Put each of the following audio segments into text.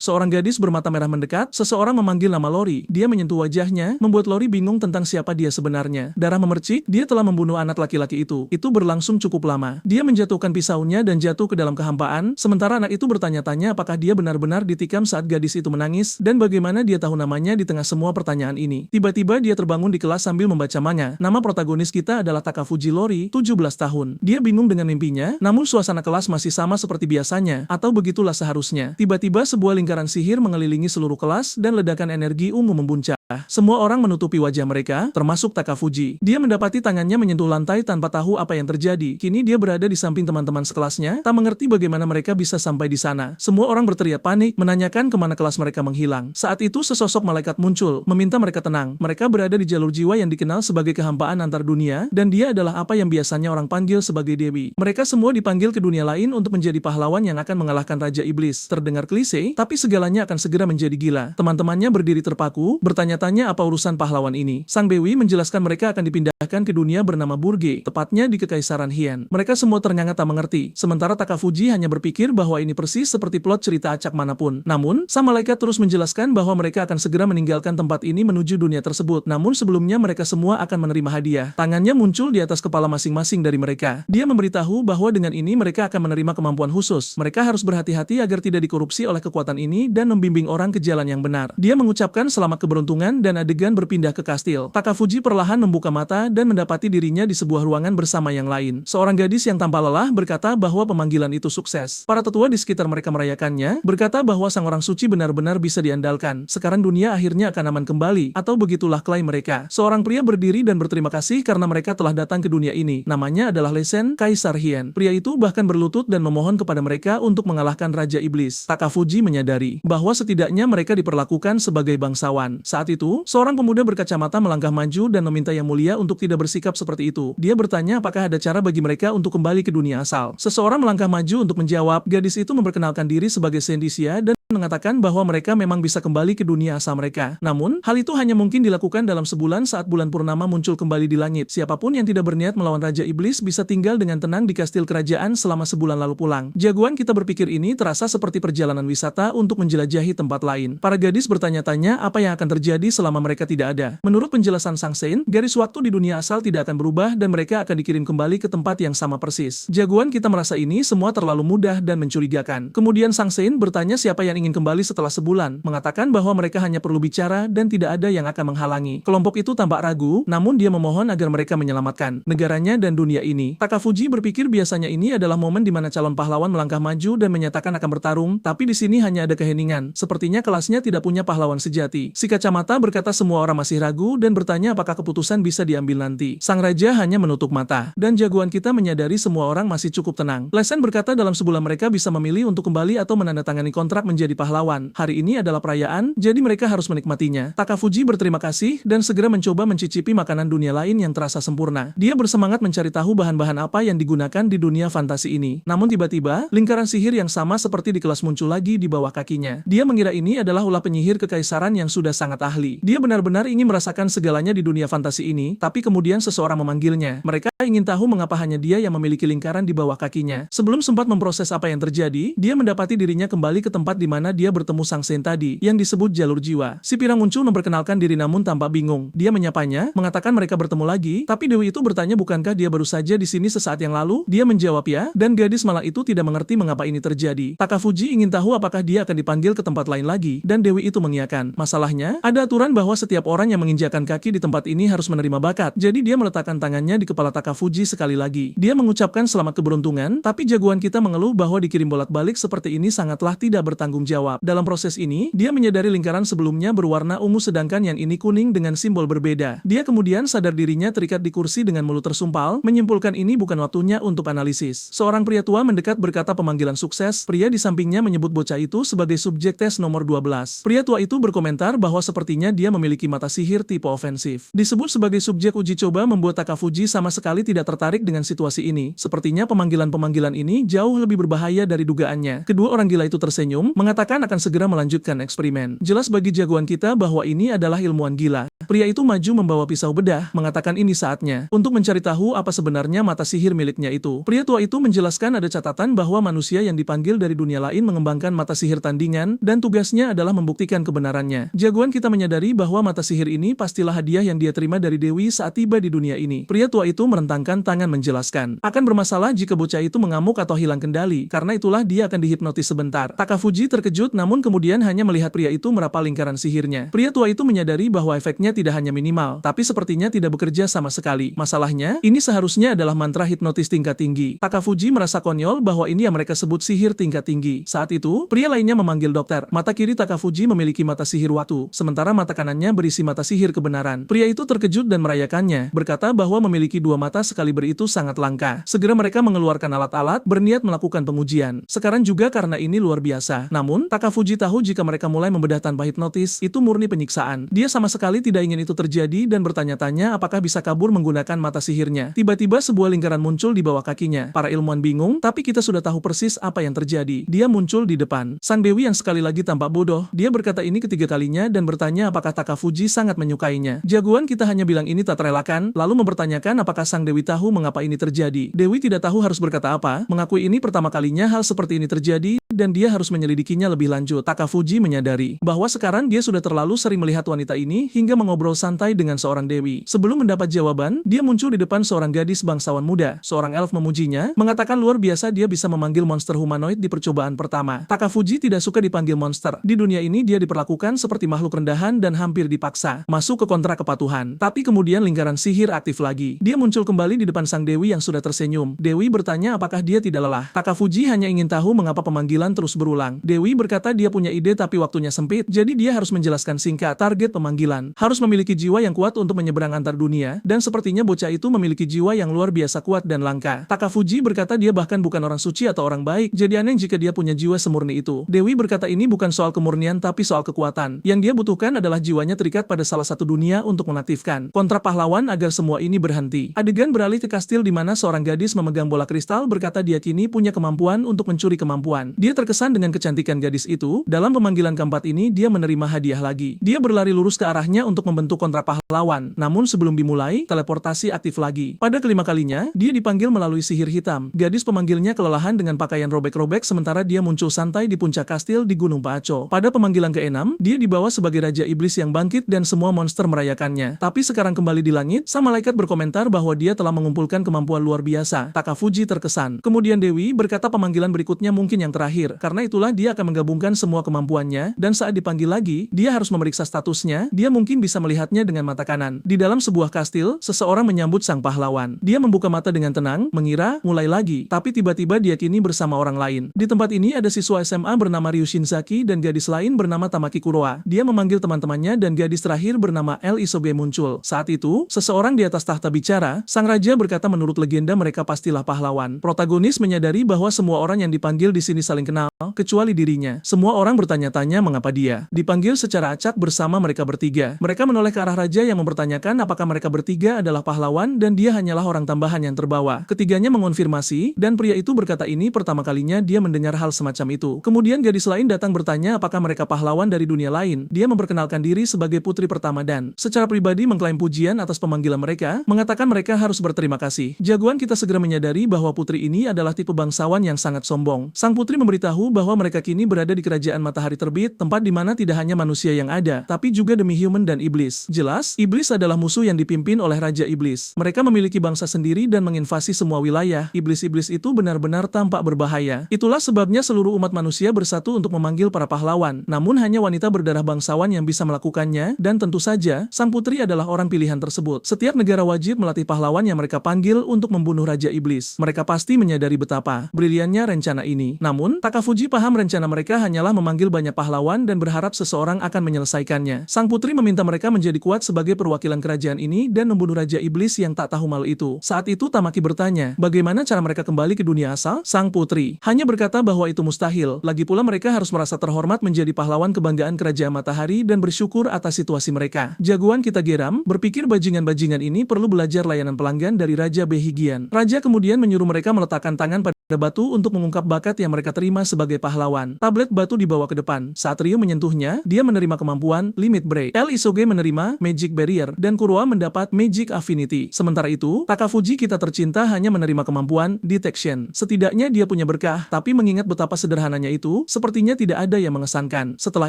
Seorang gadis bermata merah mendekat, seseorang memanggil nama Lori. Dia menyentuh wajahnya, membuat Lori bingung tentang siapa dia sebenarnya. Darah memercik, dia telah membunuh anak laki-laki itu. Itu berlangsung cukup lama. Dia menjatuhkan pisaunya dan jatuh ke dalam kehampaan, sementara anak itu bertanya-tanya apakah dia benar-benar ditikam saat gadis itu menangis, dan bagaimana dia tahu namanya di tengah semua pertanyaan ini. Tiba-tiba dia terbangun di kelas sambil membaca manga. Nama protagonis kita adalah Takafuji Lori, 17 tahun. Dia bingung dengan mimpinya, namun suasana kelas masih sama seperti biasanya, atau begitulah seharusnya. Tiba-tiba sebuah lingkaran sihir mengelilingi seluruh kelas dan ledakan energi ungu membuncah. Semua orang menutupi wajah mereka, termasuk Takafuji. Dia mendapati tangannya menyentuh lantai tanpa tahu apa yang terjadi. Kini dia berada di samping teman-teman sekelasnya, tak mengerti bagaimana mereka bisa sampai di sana. Semua orang berteriak panik, menanyakan kemana kelas mereka menghilang. Saat itu sesosok malaikat muncul, meminta mereka tenang. Mereka berada di jalur jiwa yang dikenal sebagai kehampaan antar dunia, dan dia adalah apa yang biasanya orang panggil sebagai Dewi. Mereka semua dipanggil ke dunia lain untuk menjadi pahlawan yang akan mengalahkan Raja Iblis. Terdengar klise, tapi segalanya akan segera menjadi gila. Teman-temannya berdiri terpaku, bertanya-tanya apa urusan pahlawan ini. Sang Dewi menjelaskan mereka akan dipindahkan ke dunia bernama Burge, tepatnya di Kekaisaran Hien. Mereka semua ternganga tak mengerti, sementara Takafuji hanya berpikir bahwa ini persis seperti plot cerita acak manapun. Namun, sang malaikat terus menjelaskan bahwa mereka akan segera meninggalkan tempat ini menuju dunia tersebut. Namun sebelumnya mereka semua akan menerima hadiah. Tangannya muncul di atas kepala masing-masing dari mereka. Dia memberitahu bahwa dengan ini mereka akan menerima kemampuan khusus. Mereka harus berhati-hati agar tidak dikorupsi oleh kekuatan ini dan membimbing orang ke jalan yang benar. Dia mengucapkan selamat keberuntungan dan adegan berpindah ke kastil. Takafuji perlahan membuka mata dan mendapati dirinya di sebuah ruangan bersama yang lain. Seorang gadis yang tanpa lelah berkata bahwa pemanggilan itu sukses. Para tetua di sekitar mereka merayakannya, berkata bahwa sang orang suci benar-benar bisa diandalkan. Sekarang dunia akhirnya akan aman kembali, atau begitulah klaim mereka. Seorang pria berdiri dan berterima kasih karena mereka telah datang ke dunia ini. Namanya adalah Lesen, Kaisar Hien. Pria itu bahkan berlutut dan memohon kepada mereka untuk mengalahkan Raja Iblis. Takafuji menyadari bahwa setidaknya mereka diperlakukan sebagai bangsawan. Saat itu, seorang pemuda berkacamata melangkah maju dan meminta Yang Mulia untuk tidak bersikap seperti itu. Dia bertanya apakah ada cara bagi mereka untuk kembali ke dunia asal. Seseorang melangkah maju untuk menjawab. Gadis itu memperkenalkan diri sebagai Sendisia dan mengatakan bahwa mereka memang bisa kembali ke dunia asal mereka. Namun, hal itu hanya mungkin dilakukan dalam sebulan saat bulan purnama muncul kembali di langit. Siapapun yang tidak berniat melawan Raja Iblis bisa tinggal dengan tenang di kastil kerajaan selama sebulan lalu pulang. Jagoan kita berpikir ini terasa seperti perjalanan wisata untuk menjelajahi tempat lain. Para gadis bertanya-tanya apa yang akan terjadi selama mereka tidak ada. Menurut penjelasan Sang Sein, garis waktu di dunia asal tidak akan berubah dan mereka akan dikirim kembali ke tempat yang sama persis. Jagoan kita merasa ini semua terlalu mudah dan mencurigakan. Kemudian Sang Sein bertanya siapa yang ingin kembali setelah sebulan, mengatakan bahwa mereka hanya perlu bicara dan tidak ada yang akan menghalangi. Kelompok itu tampak ragu, namun dia memohon agar mereka menyelamatkan negaranya dan dunia ini. Takafuji berpikir biasanya ini adalah momen di mana calon pahlawan melangkah maju dan menyatakan akan bertarung, tapi di sini hanya ada keheningan. Sepertinya kelasnya tidak punya pahlawan sejati. Si kacamata berkata semua orang masih ragu dan bertanya apakah keputusan bisa diambil nanti. Sang raja hanya menutup mata, dan jagoan kita menyadari semua orang masih cukup tenang. Lesen berkata dalam sebulan mereka bisa memilih untuk kembali atau menandatangani kontrak menjadi pahlawan. Hari ini adalah perayaan, jadi mereka harus menikmatinya. Takafuji berterima kasih dan segera mencoba mencicipi makanan dunia lain yang terasa sempurna. Dia bersemangat mencari tahu bahan-bahan apa yang digunakan di dunia fantasi ini. Namun tiba-tiba, lingkaran sihir yang sama seperti di kelas muncul lagi di bawah kakinya. Dia mengira ini adalah ulah penyihir kekaisaran yang sudah sangat ahli. Dia benar-benar ingin merasakan segalanya di dunia fantasi ini, tapi kemudian seseorang memanggilnya. Mereka ingin tahu mengapa hanya dia yang memiliki lingkaran di bawah kakinya. Sebelum sempat memproses apa yang terjadi, dia mendapati dirinya kembali ke tempat di mana dia bertemu Sang Sein tadi, yang disebut jalur jiwa. Si pirang muncul memperkenalkan diri namun tampak bingung. Dia menyapanya, mengatakan mereka bertemu lagi, tapi Dewi itu bertanya bukankah dia baru saja di sini sesaat yang lalu? Dia menjawab ya, dan gadis malang itu tidak mengerti mengapa ini terjadi. Takafuji ingin tahu apakah dia akan dipanggil ke tempat lain lagi, dan Dewi itu mengiyakan. Masalahnya, ada aturan bahwa setiap orang yang menginjakan kaki di tempat ini harus menerima bakat, jadi dia meletakkan tangannya di kepala Takafuji sekali lagi. Dia mengucapkan selamat keberuntungan, tapi jagoan kita mengeluh bahwa dikirim bolak-balik seperti ini sangatlah tidak bertanggung jawab. Dalam proses ini, dia menyadari lingkaran sebelumnya berwarna ungu sedangkan yang ini kuning dengan simbol berbeda. Dia kemudian sadar dirinya terikat di kursi dengan mulut tersumpal, menyimpulkan ini bukan waktunya untuk analisis. Seorang pria tua mendekat berkata pemanggilan sukses. Pria di sampingnya menyebut bocah itu sebagai subjek tes nomor 12. Pria tua itu berkomentar bahwa sepertinya dia memiliki mata sihir tipe ofensif. Disebut sebagai subjek uji coba membuat Takafuji sama sekali tidak tertarik dengan situasi ini. Sepertinya pemanggilan-pemanggilan ini jauh lebih berbahaya dari dugaannya. Kedua orang gila itu tersenyum, mengatakan akan segera melanjutkan eksperimen. Jelas bagi jagoan kita bahwa ini adalah ilmuwan gila. Pria itu maju membawa pisau bedah, mengatakan ini saatnya untuk mencari tahu apa sebenarnya mata sihir miliknya itu. Pria tua itu menjelaskan ada catatan bahwa manusia yang dipanggil dari dunia lain mengembangkan mata sihir tandingan dan tugasnya adalah membuktikan kebenarannya. Jagoan kita menyadari bahwa mata sihir ini pastilah hadiah yang dia terima dari Dewi saat tiba di dunia ini. Pria tua itu merentangkan tangan menjelaskan, akan bermasalah jika bocah itu mengamuk atau hilang kendali, karena itulah dia akan dihipnotis sebentar. Takafuji terkejut namun kemudian hanya melihat pria itu merapal lingkaran sihirnya. Pria tua itu menyadari bahwa efeknya tidak hanya minimal, tapi sepertinya tidak bekerja sama sekali. Masalahnya, ini seharusnya adalah mantra hipnotis tingkat tinggi. Takafuji merasa konyol bahwa ini yang mereka sebut sihir tingkat tinggi. Saat itu, pria lainnya memanggil dokter. Mata kiri Takafuji memiliki mata sihir waktu, sementara mata kanannya berisi mata sihir kebenaran. Pria itu terkejut dan merayakannya, berkata bahwa memiliki dua mata sekaliber itu sangat langka. Segera mereka mengeluarkan alat-alat, berniat melakukan pengujian. Sekarang juga karena ini luar biasa. Namun, Takafuji tahu jika mereka mulai membedah tanpa hipnotis, itu murni penyiksaan. Dia sama sekali tidak ingin itu terjadi dan bertanya-tanya apakah bisa kabur menggunakan mata sihirnya. Tiba-tiba sebuah lingkaran muncul di bawah kakinya. Para ilmuwan bingung, tapi kita sudah tahu persis apa yang terjadi. Dia muncul di depan Sang Dewi yang sekali lagi tampak bodoh. Dia berkata ini ketiga kalinya dan bertanya apakah Takafuji sangat menyukainya. Jagoan kita hanya bilang ini tak terelakkan, lalu mempertanyakan apakah Sang Dewi tahu mengapa ini terjadi. Dewi tidak tahu harus berkata apa, mengakui ini pertama kalinya hal seperti ini terjadi dan dia harus menyelidikinya lebih lanjut. Takafuji menyadari bahwa sekarang dia sudah terlalu sering melihat wanita ini hingga mengobrol santai dengan seorang dewi. Sebelum mendapat jawaban, dia muncul di depan seorang gadis bangsawan muda. Seorang elf memujinya, mengatakan luar biasa dia bisa memanggil monster humanoid di percobaan pertama. Takafuji tidak suka dipanggil monster. Di dunia ini dia diperlakukan seperti makhluk rendahan dan hampir dipaksa masuk ke kontrak kepatuhan. Tapi kemudian lingkaran sihir aktif lagi. Dia muncul kembali di depan sang dewi yang sudah tersenyum. Dewi bertanya apakah dia tidak lelah. Takafuji hanya ingin tahu mengapa pemanggilan terus berulang. Dewi berkata dia punya ide tapi waktunya sempit, jadi dia harus menjelaskan singkat. Target pemanggilan harus memiliki jiwa yang kuat untuk menyeberang antar dunia, dan sepertinya bocah itu memiliki jiwa yang luar biasa kuat dan langka. Takafuji berkata dia bahkan bukan orang suci atau orang baik, jadi aneh jika dia punya jiwa semurni itu. Dewi berkata ini bukan soal kemurnian tapi soal kekuatan. Yang dia butuhkan adalah jiwanya terikat pada salah satu dunia untuk mengaktifkan kontrak pahlawan agar semua ini berhenti. Adegan beralih ke kastil di mana seorang gadis memegang bola kristal berkata dia kini punya kemampuan untuk mencuri kemampuan. Dia terkesan dengan kecantikan gadis itu. Dalam pemanggilan keempat ini dia menerima hadiah lagi. Dia berlari lurus ke arahnya untuk membentuk kontrak pahlawan. Namun sebelum dimulai, teleportasi aktif lagi. Pada kelima kalinya, dia dipanggil melalui sihir hitam. Gadis pemanggilnya kelelahan dengan pakaian robek-robek sementara dia muncul santai di puncak kastil di Gunung Paco. Pada pemanggilan keenam, dia dibawa sebagai Raja Iblis yang bangkit dan semua monster merayakannya. Tapi sekarang kembali di langit, sang malaikat berkomentar bahwa dia telah mengumpulkan kemampuan luar biasa. Takafuji terkesan. Kemudian Dewi berkata pemanggilan berikutnya mungkin yang terakhir. Karena itulah dia akan menggabungkan semua kemampuannya, dan saat dipanggil lagi, dia harus memeriksa statusnya. Dia mungkin bisa melihatnya dengan mata kanan. Di dalam sebuah kastil, seseorang menyambut sang pahlawan. Dia membuka mata dengan tenang, mengira mulai lagi, tapi tiba-tiba dia kini bersama orang lain. Di tempat ini ada siswa SMA bernama Ryu Shinzaki dan gadis lain bernama Tamaki Kuroa. Dia memanggil teman-temannya dan gadis terakhir bernama El Isoge muncul. Saat itu, seseorang di atas tahta bicara. Sang raja berkata menurut legenda mereka pastilah pahlawan. Protagonis menyadari bahwa semua orang yang dipanggil di sini saling kenal, kecuali dirinya. Semua orang bertanya-tanya mengapa dia dipanggil secara acak bersama mereka bertiga. Mereka menoleh ke arah raja yang mempertanyakan apakah mereka bertiga adalah pahlawan dan dia hanyalah orang tambahan yang terbawa. Ketiganya mengonfirmasi, dan pria itu berkata ini pertama kalinya dia mendengar hal semacam itu. Kemudian gadis lain datang bertanya apakah mereka pahlawan dari dunia lain. Dia memperkenalkan diri sebagai putri pertama dan secara pribadi mengklaim pujian atas pemanggilan mereka, mengatakan mereka harus berterima kasih. Jagoan kita segera menyadari bahwa putri ini adalah tipe bangsawan yang sangat sombong. Sang putri memberitahu bahwa mereka kini berada di kerajaan matahari terbit, tempat di mana tidak hanya manusia yang ada, tapi juga demi-human dan iblis. Jelas, iblis adalah musuh yang dipimpin oleh Raja Iblis. Mereka memiliki bangsa sendiri dan menginvasi semua wilayah. Iblis-iblis itu benar-benar tampak berbahaya. Itulah sebabnya seluruh umat manusia bersatu untuk memanggil para pahlawan. Namun hanya wanita berdarah bangsawan yang bisa melakukannya, dan tentu saja, sang putri adalah orang pilihan tersebut. Setiap negara wajib melatih pahlawan yang mereka panggil untuk membunuh Raja Iblis. Mereka pasti menyadari betapa briliannya rencana ini. Namun, Takafuji paham rencana mereka hanyalah memanggil banyak pahlawan dan berharap seseorang akan menyelesaikannya. Sang putri meminta mereka menjadi kuat sebagai perwakilan kerajaan ini dan membunuh Raja Iblis yang tak tahu malu itu. Saat itu Tamaki bertanya, bagaimana cara mereka kembali ke dunia asal? Sang putri hanya berkata bahwa itu mustahil. Lagi pula mereka harus merasa terhormat menjadi pahlawan kebanggaan kerajaan matahari dan bersyukur atas situasi mereka. Jagoan kita geram, berpikir bajingan-bajingan ini perlu belajar layanan pelanggan dari Raja Behigian. Raja kemudian menyuruh mereka meletakkan tangan pada batu untuk mengungkap bakat yang mereka terima sebagai pahlawan. Tablet batu dibawa ke depan. Saat Ryu menyentuhnya, dia menerima kemampuan Limit Break. El Isoge menerima menerima Magic Barrier dan Kuroa mendapat Magic Affinity. Sementara itu, Takafuji kita tercinta hanya menerima kemampuan Detection. Setidaknya dia punya berkah, tapi mengingat betapa sederhananya itu, sepertinya tidak ada yang mengesankan. Setelah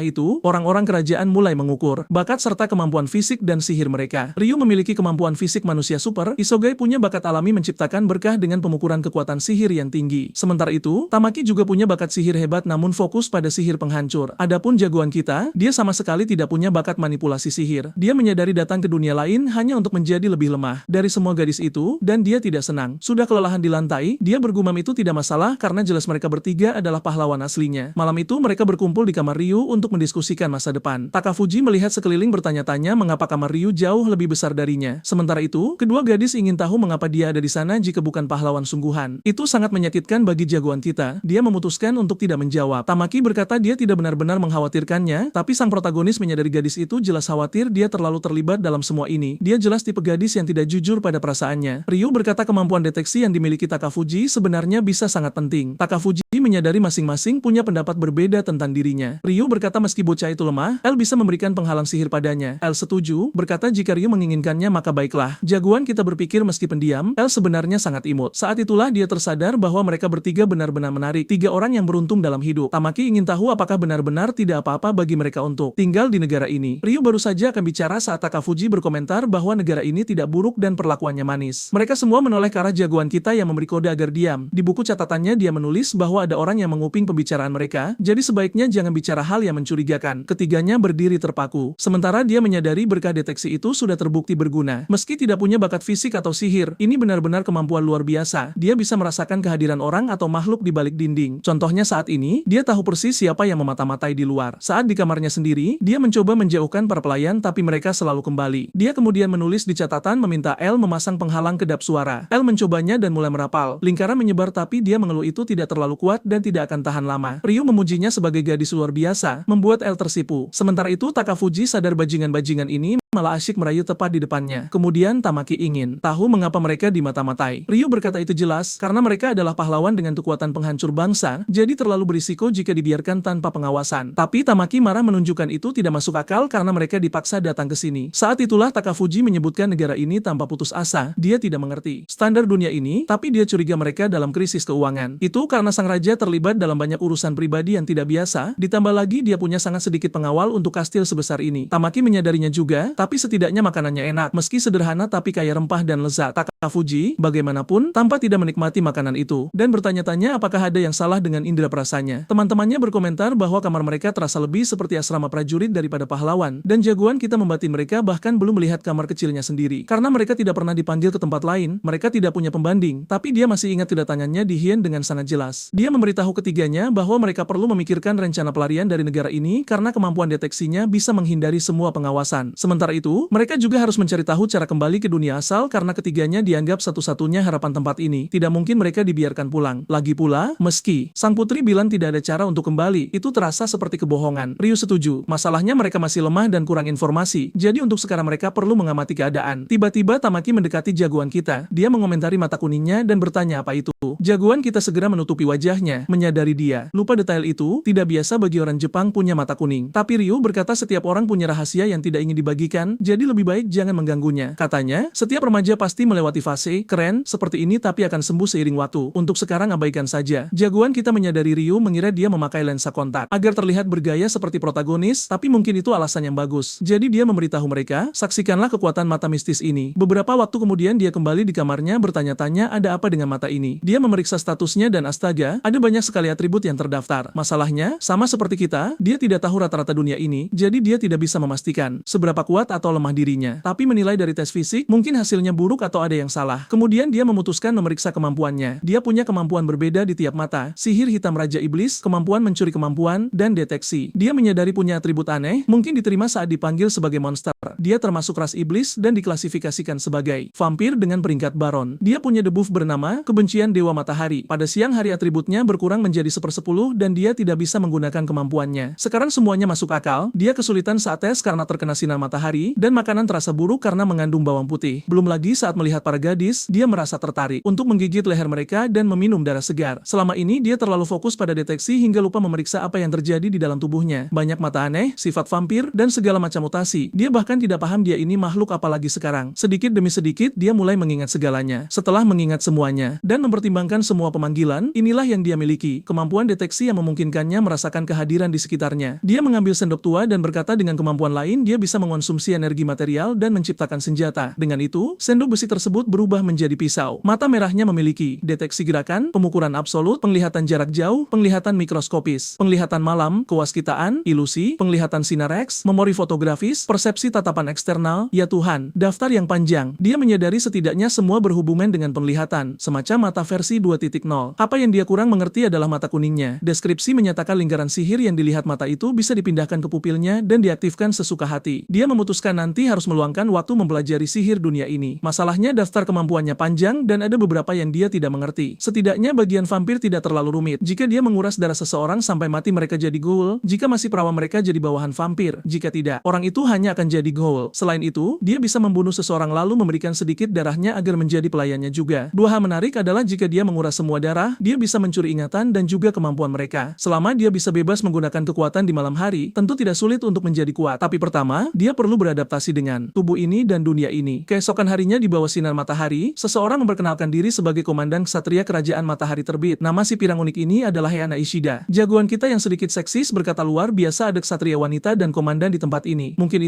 itu, orang-orang kerajaan mulai mengukur bakat serta kemampuan fisik dan sihir mereka. Ryu memiliki kemampuan fisik manusia super, Isogai punya bakat alami menciptakan berkah dengan pengukuran kekuatan sihir yang tinggi. Sementara itu, Tamaki juga punya bakat sihir hebat namun fokus pada sihir penghancur. Adapun jagoan kita, dia sama sekali tidak punya bakat manipulasi sihir. Dia menyadari datang ke dunia lain hanya untuk menjadi lebih lemah dari semua gadis itu, dan dia tidak senang. Sudah kelelahan di lantai, dia bergumam itu tidak masalah karena jelas mereka bertiga adalah pahlawan aslinya. Malam itu mereka berkumpul di kamar Ryu untuk mendiskusikan masa depan. Takafuji melihat sekeliling bertanya-tanya mengapa kamar Ryu jauh lebih besar darinya. Sementara itu, kedua gadis ingin tahu mengapa dia ada di sana jika bukan pahlawan sungguhan. Itu sangat menyakitkan bagi jagoan kita. Dia memutuskan untuk tidak menjawab. Tamaki berkata dia tidak benar-benar mengkhawatirkannya, tapi sang protagonis menyadari gadis itu jelas khawatir dia terlalu terlibat dalam semua ini. Dia jelas tipe gadis yang tidak jujur pada perasaannya. Ryu berkata kemampuan deteksi yang dimiliki Takafuji sebenarnya bisa sangat penting. Takafuji menyadari masing-masing punya pendapat berbeda tentang dirinya. Ryu berkata meski bocah itu lemah, L bisa memberikan penghalang sihir padanya. L setuju, berkata jika Ryu menginginkannya maka baiklah. Jagoan kita berpikir meski pendiam, L sebenarnya sangat imut. Saat itulah dia tersadar bahwa mereka bertiga benar-benar menarik. Tiga orang yang beruntung dalam hidup. Tamaki ingin tahu apakah benar-benar tidak apa-apa bagi mereka untuk tinggal di negara ini. Ryu baru saja akan bicara saat Takafuji berkomentar bahwa negara ini tidak buruk dan perlakuannya manis. Mereka semua menoleh ke arah jagoan kita yang memberi kode agar diam. Di buku catatannya dia menulis bahwa ada orang yang menguping pembicaraan mereka, jadi sebaiknya jangan bicara hal yang mencurigakan. Ketiganya berdiri terpaku. Sementara dia menyadari berkah deteksi itu sudah terbukti berguna. Meski tidak punya bakat fisik atau sihir, ini benar-benar kemampuan luar biasa. Dia bisa merasakan kehadiran orang atau makhluk di balik dinding. Contohnya saat ini, dia tahu persis siapa yang memata-matai di luar. Saat di kamarnya sendiri, dia mencoba menjauhkan para pelayan tapi mereka selalu kembali. Dia kemudian menulis di catatan meminta L memasang penghalang kedap suara. L mencobanya dan mulai merapal. Lingkaran menyebar tapi dia mengeluh itu tidak terlalu kuat dan tidak akan tahan lama. Ryu memujinya sebagai gadis luar biasa, membuat L tersipu. Sementara itu Takafuji sadar bajingan-bajingan ini malah asyik merayu tepat di depannya. Kemudian Tamaki ingin tahu mengapa mereka dimata-matai. Ryu berkata itu jelas, karena mereka adalah pahlawan dengan kekuatan penghancur bangsa, jadi terlalu berisiko jika dibiarkan tanpa pengawasan. Tapi Tamaki marah menunjukkan itu tidak masuk akal karena mereka dipaksa datang ke sini. Saat itulah Takafuji menyebutkan negara ini tanpa putus asa, dia tidak mengerti standar dunia ini, tapi dia curiga mereka dalam krisis keuangan. Itu karena sang raja terlibat dalam banyak urusan pribadi yang tidak biasa, ditambah lagi dia punya sangat sedikit pengawal untuk kastil sebesar ini. Tamaki menyadarinya juga, tapi setidaknya makanannya enak, meski sederhana tapi kaya rempah dan lezat. Takafuji, bagaimanapun, tanpa tidak menikmati makanan itu, dan bertanya-tanya apakah ada yang salah dengan indera perasanya. Teman-temannya berkomentar bahwa kamar mereka terasa lebih seperti asrama prajurit daripada pahlawan, dan jagoan kita membatin mereka bahkan belum melihat kamar kecilnya sendiri. Karena mereka tidak pernah dipanggil ke tempat lain, mereka tidak punya pembanding, tapi dia masih ingat kedatangannya di Hien dengan sangat jelas. Dia memberitahu ketiganya bahwa mereka perlu memikirkan rencana pelarian dari negara ini karena kemampuan deteksinya bisa menghindari semua pengawasan. Sementara itu, mereka juga harus mencari tahu cara kembali ke dunia asal karena ketiganya dianggap satu-satunya harapan tempat ini. Tidak mungkin mereka dibiarkan pulang. Lagi pula, meski sang putri bilang tidak ada cara untuk kembali, itu terasa seperti kebohongan. Ryu setuju. Masalahnya mereka masih lemah dan kurang informasi. Jadi untuk sekarang mereka perlu mengamati keadaan. Tiba-tiba Tamaki mendekati jagoan kita. Dia mengomentari mata kuningnya dan bertanya apa itu. Jagoan kita segera menutupi wajahnya, menyadari dia lupa detail itu. Tidak biasa bagi orang Jepang punya mata kuning. Tapi Ryu berkata setiap orang punya rahasia yang tidak ingin dibagikan, jadi lebih baik jangan mengganggunya. Katanya, setiap remaja pasti melewati fase keren seperti ini tapi akan sembuh seiring waktu. Untuk sekarang abaikan saja. Jagoan kita menyadari Ryu mengira dia memakai lensa kontak agar terlihat bergaya seperti protagonis, tapi mungkin itu alasan yang bagus. Jadi dia memberitahu mereka, saksikanlah kekuatan mata mistis ini. Beberapa waktu kemudian dia kembali di kamarnya bertanya-tanya ada apa dengan mata ini. Dia memeriksa statusnya dan astaga, ada banyak sekali atribut yang terdaftar. Masalahnya, sama seperti kita, dia tidak tahu rata-rata dunia ini, jadi dia tidak bisa memastikan seberapa kuat atau lemah dirinya. Tapi menilai dari tes fisik, mungkin hasilnya buruk atau ada yang salah. Kemudian dia memutuskan memeriksa kemampuannya. Dia punya kemampuan berbeda di tiap mata, sihir hitam Raja Iblis, kemampuan mencuri kemampuan, dan deteksi. Dia menyadari punya atribut aneh, mungkin diterima saat dipanggil sebagai monster. Dia termasuk ras iblis dan diklasifikasikan sebagai vampir dengan peringkat baron. Dia punya debuff bernama kebencian Dewa Matahari. Pada siang hari atributnya berkurang menjadi 1/10 dan dia tidak bisa menggunakan kemampuannya. Sekarang semuanya masuk akal, dia kesulitan saat tes karena terkena sinar matahari. matahari, dan makanan terasa buruk karena mengandung bawang putih. Belum lagi saat melihat para gadis, dia merasa tertarik untuk menggigit leher mereka dan meminum darah segar. Selama ini dia terlalu fokus pada deteksi hingga lupa memeriksa apa yang terjadi di dalam tubuhnya. Banyak mata aneh, sifat vampir, dan segala macam mutasi. Dia bahkan tidak paham dia ini makhluk apa lagi sekarang. Sedikit demi sedikit dia mulai mengingat segalanya. Setelah mengingat semuanya dan mempertimbangkan semua pemanggilan, inilah yang dia miliki, kemampuan deteksi yang memungkinkannya merasakan kehadiran di sekitarnya. Dia mengambil sendok tua dan berkata dengan kemampuan lain dia bisa mengonsumsi energi material dan menciptakan senjata. Dengan itu, sendok besi tersebut berubah menjadi pisau. Mata merahnya memiliki deteksi gerakan, pemukuran absolut, penglihatan jarak jauh, penglihatan mikroskopis, penglihatan malam, kewaskitaan, ilusi, penglihatan sinar X, memori fotografis, persepsi tatapan eksternal. Ya Tuhan, daftar yang panjang. Dia menyadari setidaknya semua berhubungan dengan penglihatan, semacam mata versi 2.0. Apa yang dia kurang mengerti adalah mata kuningnya. Deskripsi menyatakan lingkaran sihir yang dilihat mata itu bisa dipindahkan ke pupilnya dan diaktifkan sesuka hati. Dia memutuskan nanti harus meluangkan waktu mempelajari sihir dunia ini. Masalahnya daftar kemampuannya panjang dan ada beberapa yang dia tidak mengerti. Setidaknya bagian vampir tidak terlalu rumit. Jika dia menguras darah seseorang sampai mati mereka jadi ghoul, jika masih perawan mereka jadi bawahan vampir, jika tidak, orang itu hanya akan jadi ghoul. Selain itu, dia bisa membunuh seseorang lalu memberikan sedikit darahnya agar menjadi pelayannya juga. Dua hal menarik adalah jika dia menguras semua darah, dia bisa mencuri ingatan dan juga kemampuan mereka. Selama dia bisa bebas menggunakan kekuatan di malam hari, tentu tidak sulit untuk menjadi kuat. Tapi pertama, dia perlu beradaptasi dengan tubuh ini dan dunia ini. Keesokan harinya di bawah sinar matahari, seseorang memperkenalkan diri sebagai komandan ksatria kerajaan matahari terbit. Nama si pirang unik ini adalah Heiana Ishida. Jagoan kita yang sedikit seksis berkata luar biasa ada ksatria wanita dan komandan di tempat ini. Mungkin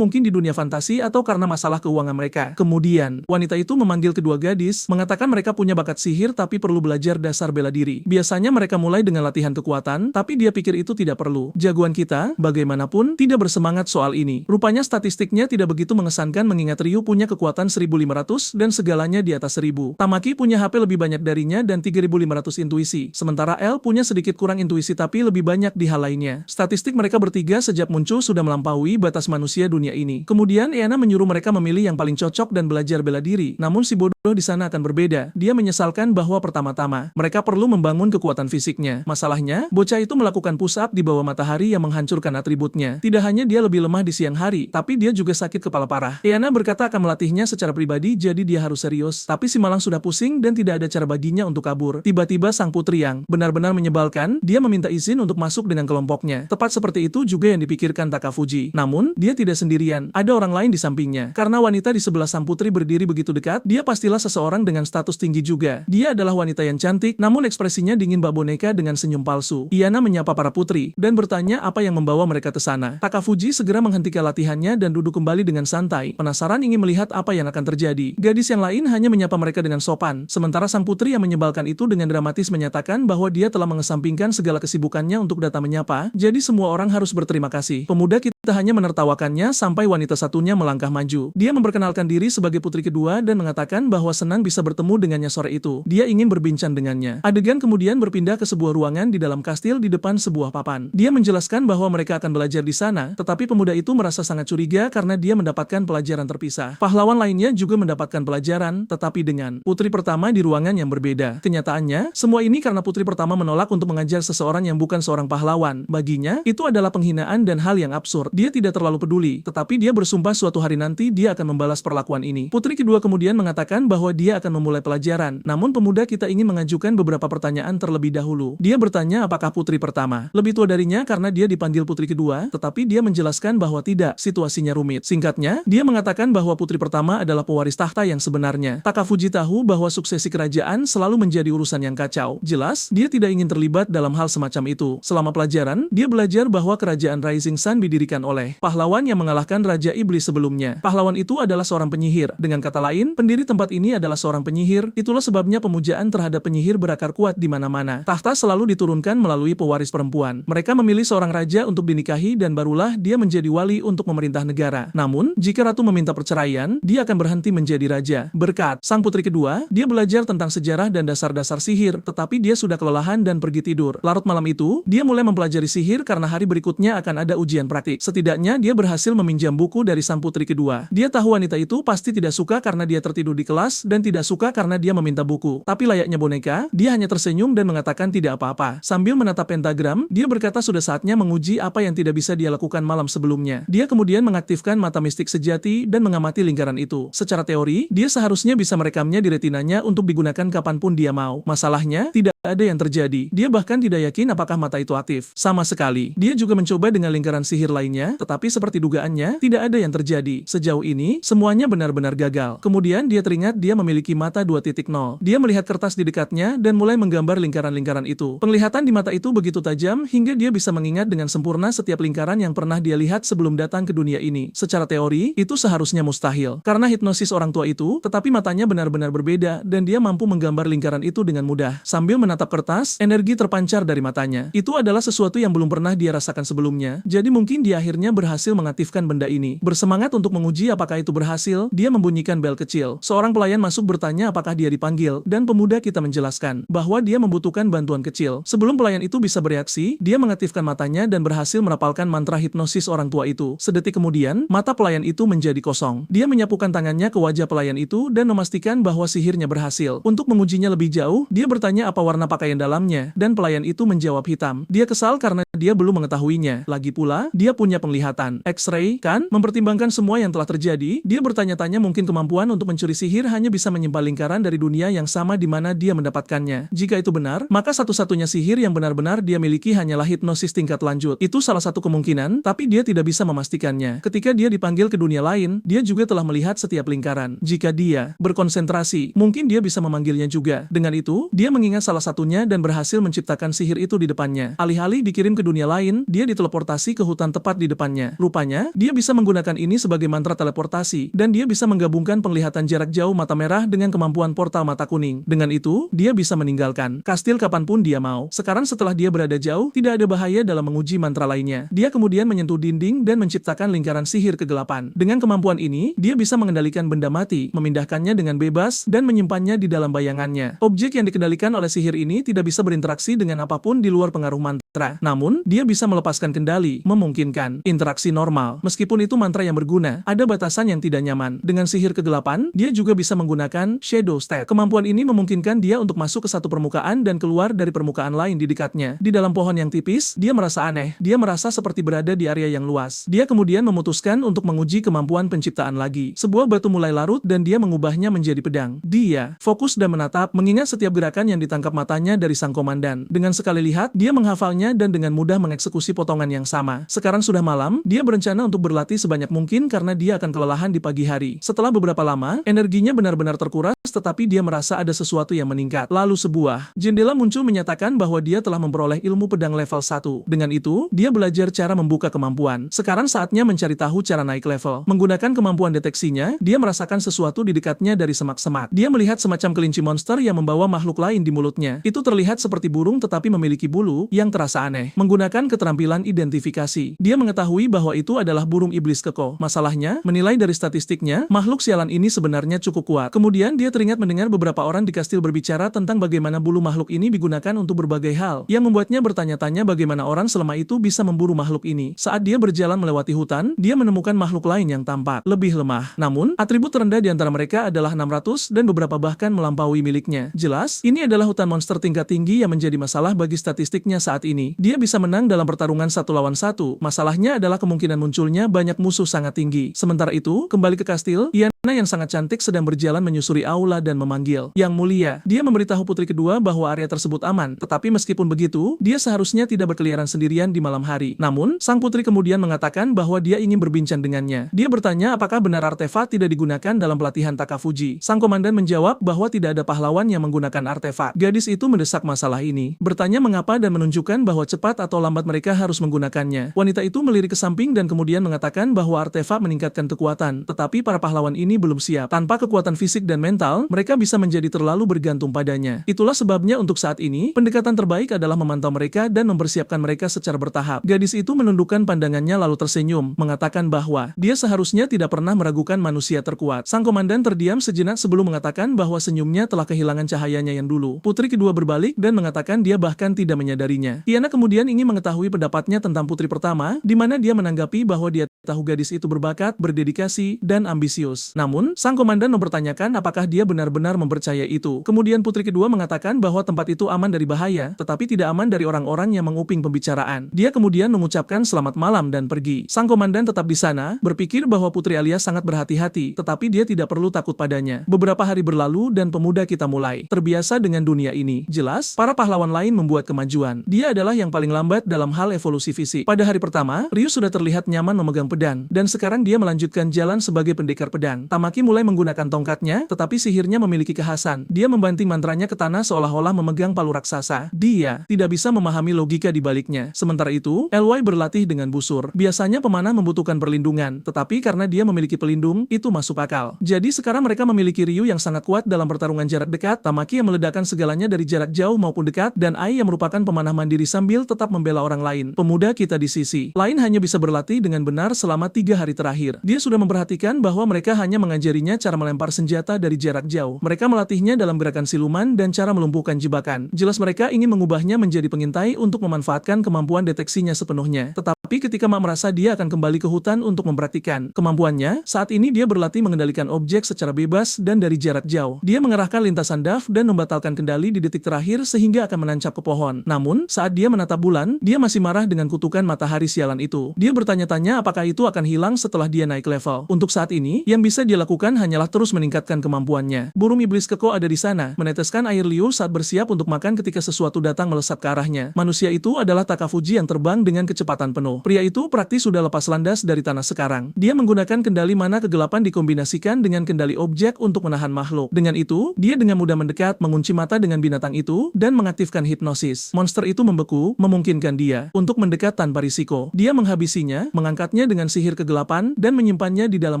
di dunia fantasi atau karena masalah keuangan mereka. Kemudian, wanita itu memanggil kedua gadis, mengatakan mereka punya bakat sihir tapi perlu belajar dasar bela diri. Biasanya mereka mulai dengan latihan kekuatan, tapi dia pikir itu tidak perlu. Jagoan kita, bagaimanapun, tidak bersemangat soal ini. Rupanya statistiknya tidak begitu mengesankan mengingat Ryu punya kekuatan 1500 dan segalanya di atas 1000. Tamaki punya HP lebih banyak darinya dan 3500 intuisi. Sementara L punya sedikit kurang intuisi tapi lebih banyak di hal lainnya. Statistik mereka bertiga sejak muncul sudah melampaui batas manusia dunia ini. Kemudian Eana menyuruh mereka memilih yang paling cocok dan belajar bela diri. Namun si bodoh di sana akan berbeda. Dia menyesalkan bahwa pertama-tama mereka perlu membangun kekuatan fisiknya. Masalahnya, bocah itu melakukan push up di bawah matahari yang menghancurkan atributnya. Tidak hanya dia lebih lemah di siang hari, tapi dia juga sakit kepala parah. Eana berkata akan melatihnya secara pribadi jadi dia harus serius. Tapi si malang sudah pusing dan tidak ada cara baginya untuk kabur. Tiba-tiba sang putri yang benar-benar menyebalkan, dia meminta izin untuk masuk dengan kelompoknya. Tepat seperti itu juga yang dipikirkan Takafuji. Namun, dia tidak sendirian. Ada orang lain di sampingnya. Karena wanita di sebelah sang putri berdiri begitu dekat, dia pastilah seseorang dengan status tinggi juga. Dia adalah wanita yang cantik, namun ekspresinya dingin bak boneka dengan senyum palsu. Eana menyapa para putri dan bertanya apa yang membawa mereka ke sana. Takafuji segera menghentikan latihannya dan duduk kembali dengan santai, penasaran ingin melihat apa yang akan terjadi. Gadis yang lain hanya menyapa mereka dengan sopan, sementara sang putri yang menyebalkan itu dengan dramatis menyatakan bahwa dia telah mengesampingkan segala kesibukannya untuk datang menyapa, jadi semua orang harus berterima kasih. Pemuda kita hanya menertawakannya sampai wanita satunya melangkah maju. Dia memperkenalkan diri sebagai putri kedua dan mengatakan bahwa senang bisa bertemu dengannya sore itu. Dia ingin berbincang dengannya. Adegan kemudian berpindah ke sebuah ruangan di dalam kastil di depan sebuah papan. Dia menjelaskan bahwa mereka akan belajar di sana, tetapi pemuda itu merasa sangat curiga karena dia mendapatkan pelajaran terpisah. Pahlawan lainnya juga mendapatkan pelajaran, tetapi dengan putri pertama di ruangan yang berbeda. Kenyataannya, semua ini karena putri pertama menolak untuk mengajar seseorang yang bukan seorang pahlawan. Baginya, itu adalah penghinaan dan hal yang absurd. Dia tidak terlalu peduli, tetapi dia bersumpah suatu hari nanti dia akan membalas perlakuan ini. Putri kedua kemudian mengatakan bahwa dia akan memulai pelajaran, namun pemuda kita ingin mengajukan beberapa pertanyaan terlebih dahulu. Dia bertanya apakah putri pertama lebih tua darinya karena dia dipanggil putri kedua, tetapi dia menjelaskan bahwa tidak, situasinya rumit. Singkatnya, dia mengatakan bahwa putri pertama adalah pewaris tahta yang sebenarnya. Takafuji tahu bahwa suksesi kerajaan selalu menjadi urusan yang kacau. Jelas, dia tidak ingin terlibat dalam hal semacam itu. Selama pelajaran, dia belajar bahwa kerajaan Rising Sun didirikan oleh pahlawan yang mengalahkan Raja Iblis sebelumnya. Pahlawan itu adalah seorang penyihir. Dengan kata lain, pendiri tempat ini adalah seorang penyihir. Itulah sebabnya pemujaan terhadap penyihir berakar kuat di mana-mana. Tahta selalu diturunkan melalui pewaris perempuan. Mereka memilih seorang raja untuk dinikahi dan barulah dia menjadi wali untuk memerintah negara. Namun, jika ratu meminta perceraian, dia akan berhenti menjadi raja. Berkat sang putri kedua, dia belajar tentang sejarah dan dasar-dasar sihir, tetapi dia sudah kelelahan dan pergi tidur. Larut malam itu, dia mulai mempelajari sihir karena hari berikutnya akan ada ujian praktik. Setidaknya dia berhasil meminjam buku dari sang putri kedua. Dia tahu wanita itu pasti tidak suka karena dia tertidur di kelas dan tidak suka karena dia meminta buku. Tapi layaknya boneka, dia hanya tersenyum dan mengatakan tidak apa-apa. Sambil menatap pentagram, dia berkata sudah saatnya menguji apa yang tidak bisa dia lakukan malam sebelumnya. Dia kemudian mengaktifkan mata mistik sejati dan mengamati lingkaran itu. Secara teori, dia seharusnya bisa merekamnya di retinanya untuk digunakan kapanpun dia mau. Masalahnya, tidak ada yang terjadi. Dia bahkan tidak yakin apakah mata itu aktif. Sama sekali. Dia juga mencoba dengan lingkaran sihir lainnya, tetapi seperti dugaannya, tidak ada yang terjadi. Sejauh ini, semuanya benar-benar gagal. Kemudian dia teringat dia memiliki mata 2.0. Dia melihat kertas di dekatnya dan mulai menggambar lingkaran-lingkaran itu. Penglihatan di mata itu begitu tajam hingga dia bisa mengingat dengan sempurna setiap lingkaran yang pernah dia lihat sebelum datang ke dunia ini. Secara teori, itu seharusnya mustahil. Karena hipnosis orang tua itu, tetapi matanya benar-benar berbeda dan dia mampu menggambar lingkaran itu dengan mudah. Sambil menatap kertas, energi terpancar dari matanya. Itu adalah sesuatu yang belum pernah dia rasakan sebelumnya, jadi mungkin dia akhirnya berhasil mengaktifkan benda ini. Bersemangat untuk menguji apakah itu berhasil, dia membunyikan bel kecil. Seorang pelayan masuk bertanya apakah dia dipanggil, dan pemuda kita menjelaskan bahwa dia membutuhkan bantuan kecil. Sebelum pelayan itu bisa bereaksi, dia mengaktifkan matanya dan berhasil merapalkan mantra hipnosis orang tua itu. Sedetik kemudian, mata pelayan itu menjadi kosong. Dia menyapukan tangannya ke wajah pelayan itu dan memastikan bahwa sihirnya berhasil. Untuk mengujinya lebih jauh, dia bertanya apa warna pakaian dalamnya, dan pelayan itu menjawab hitam. Dia kesal karena dia belum mengetahuinya. Lagi pula, dia punya penglihatan X-ray, kan? Mempertimbangkan semua yang telah terjadi, dia bertanya-tanya mungkin kemampuan untuk mencuri sihir hanya bisa menyimpan lingkaran dari dunia yang sama di mana dia mendapatkannya. Jika itu benar, maka satu-satunya sihir yang benar-benar dia miliki hanyalah hipnosis tingkat lanjut. Itu salah satu kemungkinan, tapi dia tidak bisa memastikannya. Ketika dia dipanggil ke dunia lain, dia juga telah melihat setiap lingkaran. Jika dia berkonsentrasi, mungkin dia bisa memanggilnya juga. Dengan itu, dia mengingat salah satunya dan berhasil menciptakan sihir itu di depannya. Alih-alih dikirim ke dunia lain, dia diteleportasi ke hutan tepat di depannya. Rupanya, dia bisa menggunakan ini sebagai mantra teleportasi, dan dia bisa menggabungkan penglihatan jarak jauh mata merah dengan kemampuan portal mata kuning. Dengan itu, dia bisa meninggalkan kastil kapanpun dia mau. Sekarang setelah dia berada jauh, tidak ada bahaya dalam menguji mantra lainnya. Dia kemudian menyentuh dinding dan menciptakan lingkaran sihir kegelapan. Dengan kemampuan ini, dia bisa mengendalikan benda mati, memindahkannya dengan bebas, dan menyimpannya di dalam bayangannya. Objek yang dikendalikan oleh sihir ini tidak bisa berinteraksi dengan apapun di luar pengaruh mantra. Namun, dia bisa melepaskan kendali, memungkinkan interaksi normal. Meskipun itu mantra yang berguna, ada batasan yang tidak nyaman. Dengan sihir kegelapan, dia juga bisa menggunakan shadow step. Kemampuan ini memungkinkan dia untuk masuk ke satu permukaan dan keluar dari permukaan lain di dekatnya. Di dalam pohon yang tipis, dia merasa aneh. Dia merasa seperti berada di area yang luas. Dia kemudian memutuskan untuk menguji kemampuan penciptaan lagi. Sebuah batu mulai larut dan dia mengubahnya menjadi pedang. Dia fokus dan menatap, mengingat setiap gerakan yang ditangkap matanya dari sang komandan. Dengan sekali lihat, dia menghafalnya dan dengan mudah mengeksekusi potongan yang sama. Sekarang sudah malam, dia berencana untuk berlatih sebanyak mungkin karena dia akan kelelahan di pagi hari. Setelah beberapa lama, energinya benar-benar terkuras, tetapi dia merasa ada sesuatu yang meningkat. Lalu sebuah jendela muncul menyatakan bahwa dia telah memperoleh ilmu pedang level 1. Dengan itu, dia belajar cara membuka kemampuan. Sekarang saatnya mencari tahu cara naik level. Menggunakan kemampuan deteksinya, dia merasakan sesuatu di dekatnya dari semak-semak. Dia melihat semacam kelinci monster yang membawa makhluk lain di mulutnya. Itu terlihat seperti burung tetapi memiliki bulu yang terasa aneh. Menggunakan keterampilan identifikasi, dia mengetahui bahwa itu adalah burung iblis keko. Masalahnya, menilai dari statistiknya, makhluk sialan ini sebenarnya cukup kuat. Kemudian dia teringat mendengar beberapa orang di kastil berbicara tentang bagaimana bulu makhluk ini digunakan untuk berbagai hal, yang membuatnya bertanya-tanya bagaimana orang selama itu bisa memburu makhluk ini. Saat dia berjalan melewati hutan, dia menemukan makhluk lain yang tampak lebih lemah. Namun, atribut terendah di antara mereka adalah 600 dan beberapa bahkan melampaui miliknya. Jelas, ini adalah hutan monster tingkat tinggi yang menjadi masalah bagi statistiknya saat ini. Dia bisa menang dalam pertarungan 1 lawan 1. Masalahnya adalah kemungkinan munculnya banyak musuh sangat tinggi. Sementara itu, kembali ke kastil, Yana yang sangat cantik sedang berjalan menyusuri aula dan memanggil, "Yang mulia." Dia memberitahu putri kedua bahwa area tersebut aman, tetapi meskipun begitu, dia seharusnya tidak berkeliaran sendirian di malam hari. Namun, sang putri kemudian mengatakan bahwa dia ingin berbincang dengannya. Dia bertanya apakah benar artefak tidak digunakan dalam pelatihan Takafuji. Sang komandan menjawab bahwa tidak ada pahlawan yang menggunakan artefak. Gadis itu mendesak masalah ini, bertanya mengapa dan menunjukkan bahwa cepat atau lambat mereka harus menggunakannya. Wanita itu melirik ke samping dan kemudian mengatakan bahwa artefak meningkatkan kekuatan, tetapi para pahlawan ini ini belum siap. Tanpa kekuatan fisik dan mental, mereka bisa menjadi terlalu bergantung padanya. Itulah sebabnya untuk saat ini, pendekatan terbaik adalah memantau mereka dan mempersiapkan mereka secara bertahap. Gadis itu menundukkan pandangannya lalu tersenyum, mengatakan bahwa dia seharusnya tidak pernah meragukan manusia terkuat. Sang komandan terdiam sejenak sebelum mengatakan bahwa senyumnya telah kehilangan cahayanya yang dulu. Putri kedua berbalik dan mengatakan dia bahkan tidak menyadarinya. Tiana kemudian ingin mengetahui pendapatnya tentang putri pertama, di mana dia menanggapi bahwa dia tahu gadis itu berbakat, berdedikasi, dan ambisius. Namun, sang komandan mempertanyakan apakah dia benar-benar mempercayai itu. Kemudian putri kedua mengatakan bahwa tempat itu aman dari bahaya, tetapi tidak aman dari orang-orang yang menguping pembicaraan. Dia kemudian mengucapkan selamat malam dan pergi. Sang komandan tetap di sana, berpikir bahwa putri Alia sangat berhati-hati, tetapi dia tidak perlu takut padanya. Beberapa hari berlalu dan pemuda kita mulai terbiasa dengan dunia ini. Jelas, para pahlawan lain membuat kemajuan. Dia adalah yang paling lambat dalam hal evolusi fisik. Pada hari pertama, Ryu sudah terlihat nyaman memegang pedang, dan sekarang dia melanjutkan jalan sebagai pendekar pedang. Tamaki mulai menggunakan tongkatnya, tetapi sihirnya memiliki kekhasan. Dia membanting mantranya ke tanah seolah-olah memegang palu raksasa. Dia tidak bisa memahami logika di baliknya. Sementara itu, LY berlatih dengan busur. Biasanya pemanah membutuhkan perlindungan, tetapi karena dia memiliki pelindung, itu masuk akal. Jadi sekarang mereka memiliki Ryu yang sangat kuat dalam pertarungan jarak dekat, Tamaki yang meledakkan segalanya dari jarak jauh maupun dekat, dan Ai yang merupakan pemanah mandiri sambil tetap membela orang lain. Pemuda kita di sisi lain hanya bisa berlatih dengan benar selama 3 hari terakhir. Dia sudah memperhatikan bahwa mereka hanya mengajarinya cara melempar senjata dari jarak jauh. Mereka melatihnya dalam gerakan siluman dan cara melumpuhkan jebakan. Jelas mereka ingin mengubahnya menjadi pengintai untuk memanfaatkan kemampuan deteksinya sepenuhnya. Tetapi ketika Mak merasa dia akan kembali ke hutan untuk mempraktikkan kemampuannya, saat ini dia berlatih mengendalikan objek secara bebas dan dari jarak jauh. Dia mengerahkan lintasan daf dan membatalkan kendali di detik terakhir sehingga akan menancap ke pohon. Namun, saat dia menatap bulan, dia masih marah dengan kutukan matahari sialan itu. Dia bertanya-tanya apakah itu akan hilang setelah dia naik level. Untuk saat ini, yang bisa dia lakukan hanyalah terus meningkatkan kemampuannya. Burung iblis keko ada di sana, meneteskan air liur saat bersiap untuk makan ketika sesuatu datang melesat ke arahnya. Manusia itu adalah Takafuji yang terbang dengan kecepatan penuh. Pria itu praktis sudah lepas landas dari tanah sekarang. Dia menggunakan kendali mana kegelapan dikombinasikan dengan kendali objek untuk menahan makhluk. Dengan itu, dia dengan mudah mendekat, mengunci mata dengan binatang itu, dan mengaktifkan hipnosis. Monster itu membeku, memungkinkan dia untuk mendekat tanpa risiko. Dia menghabisinya, mengangkatnya dengan sihir kegelapan, dan menyimpannya di dalam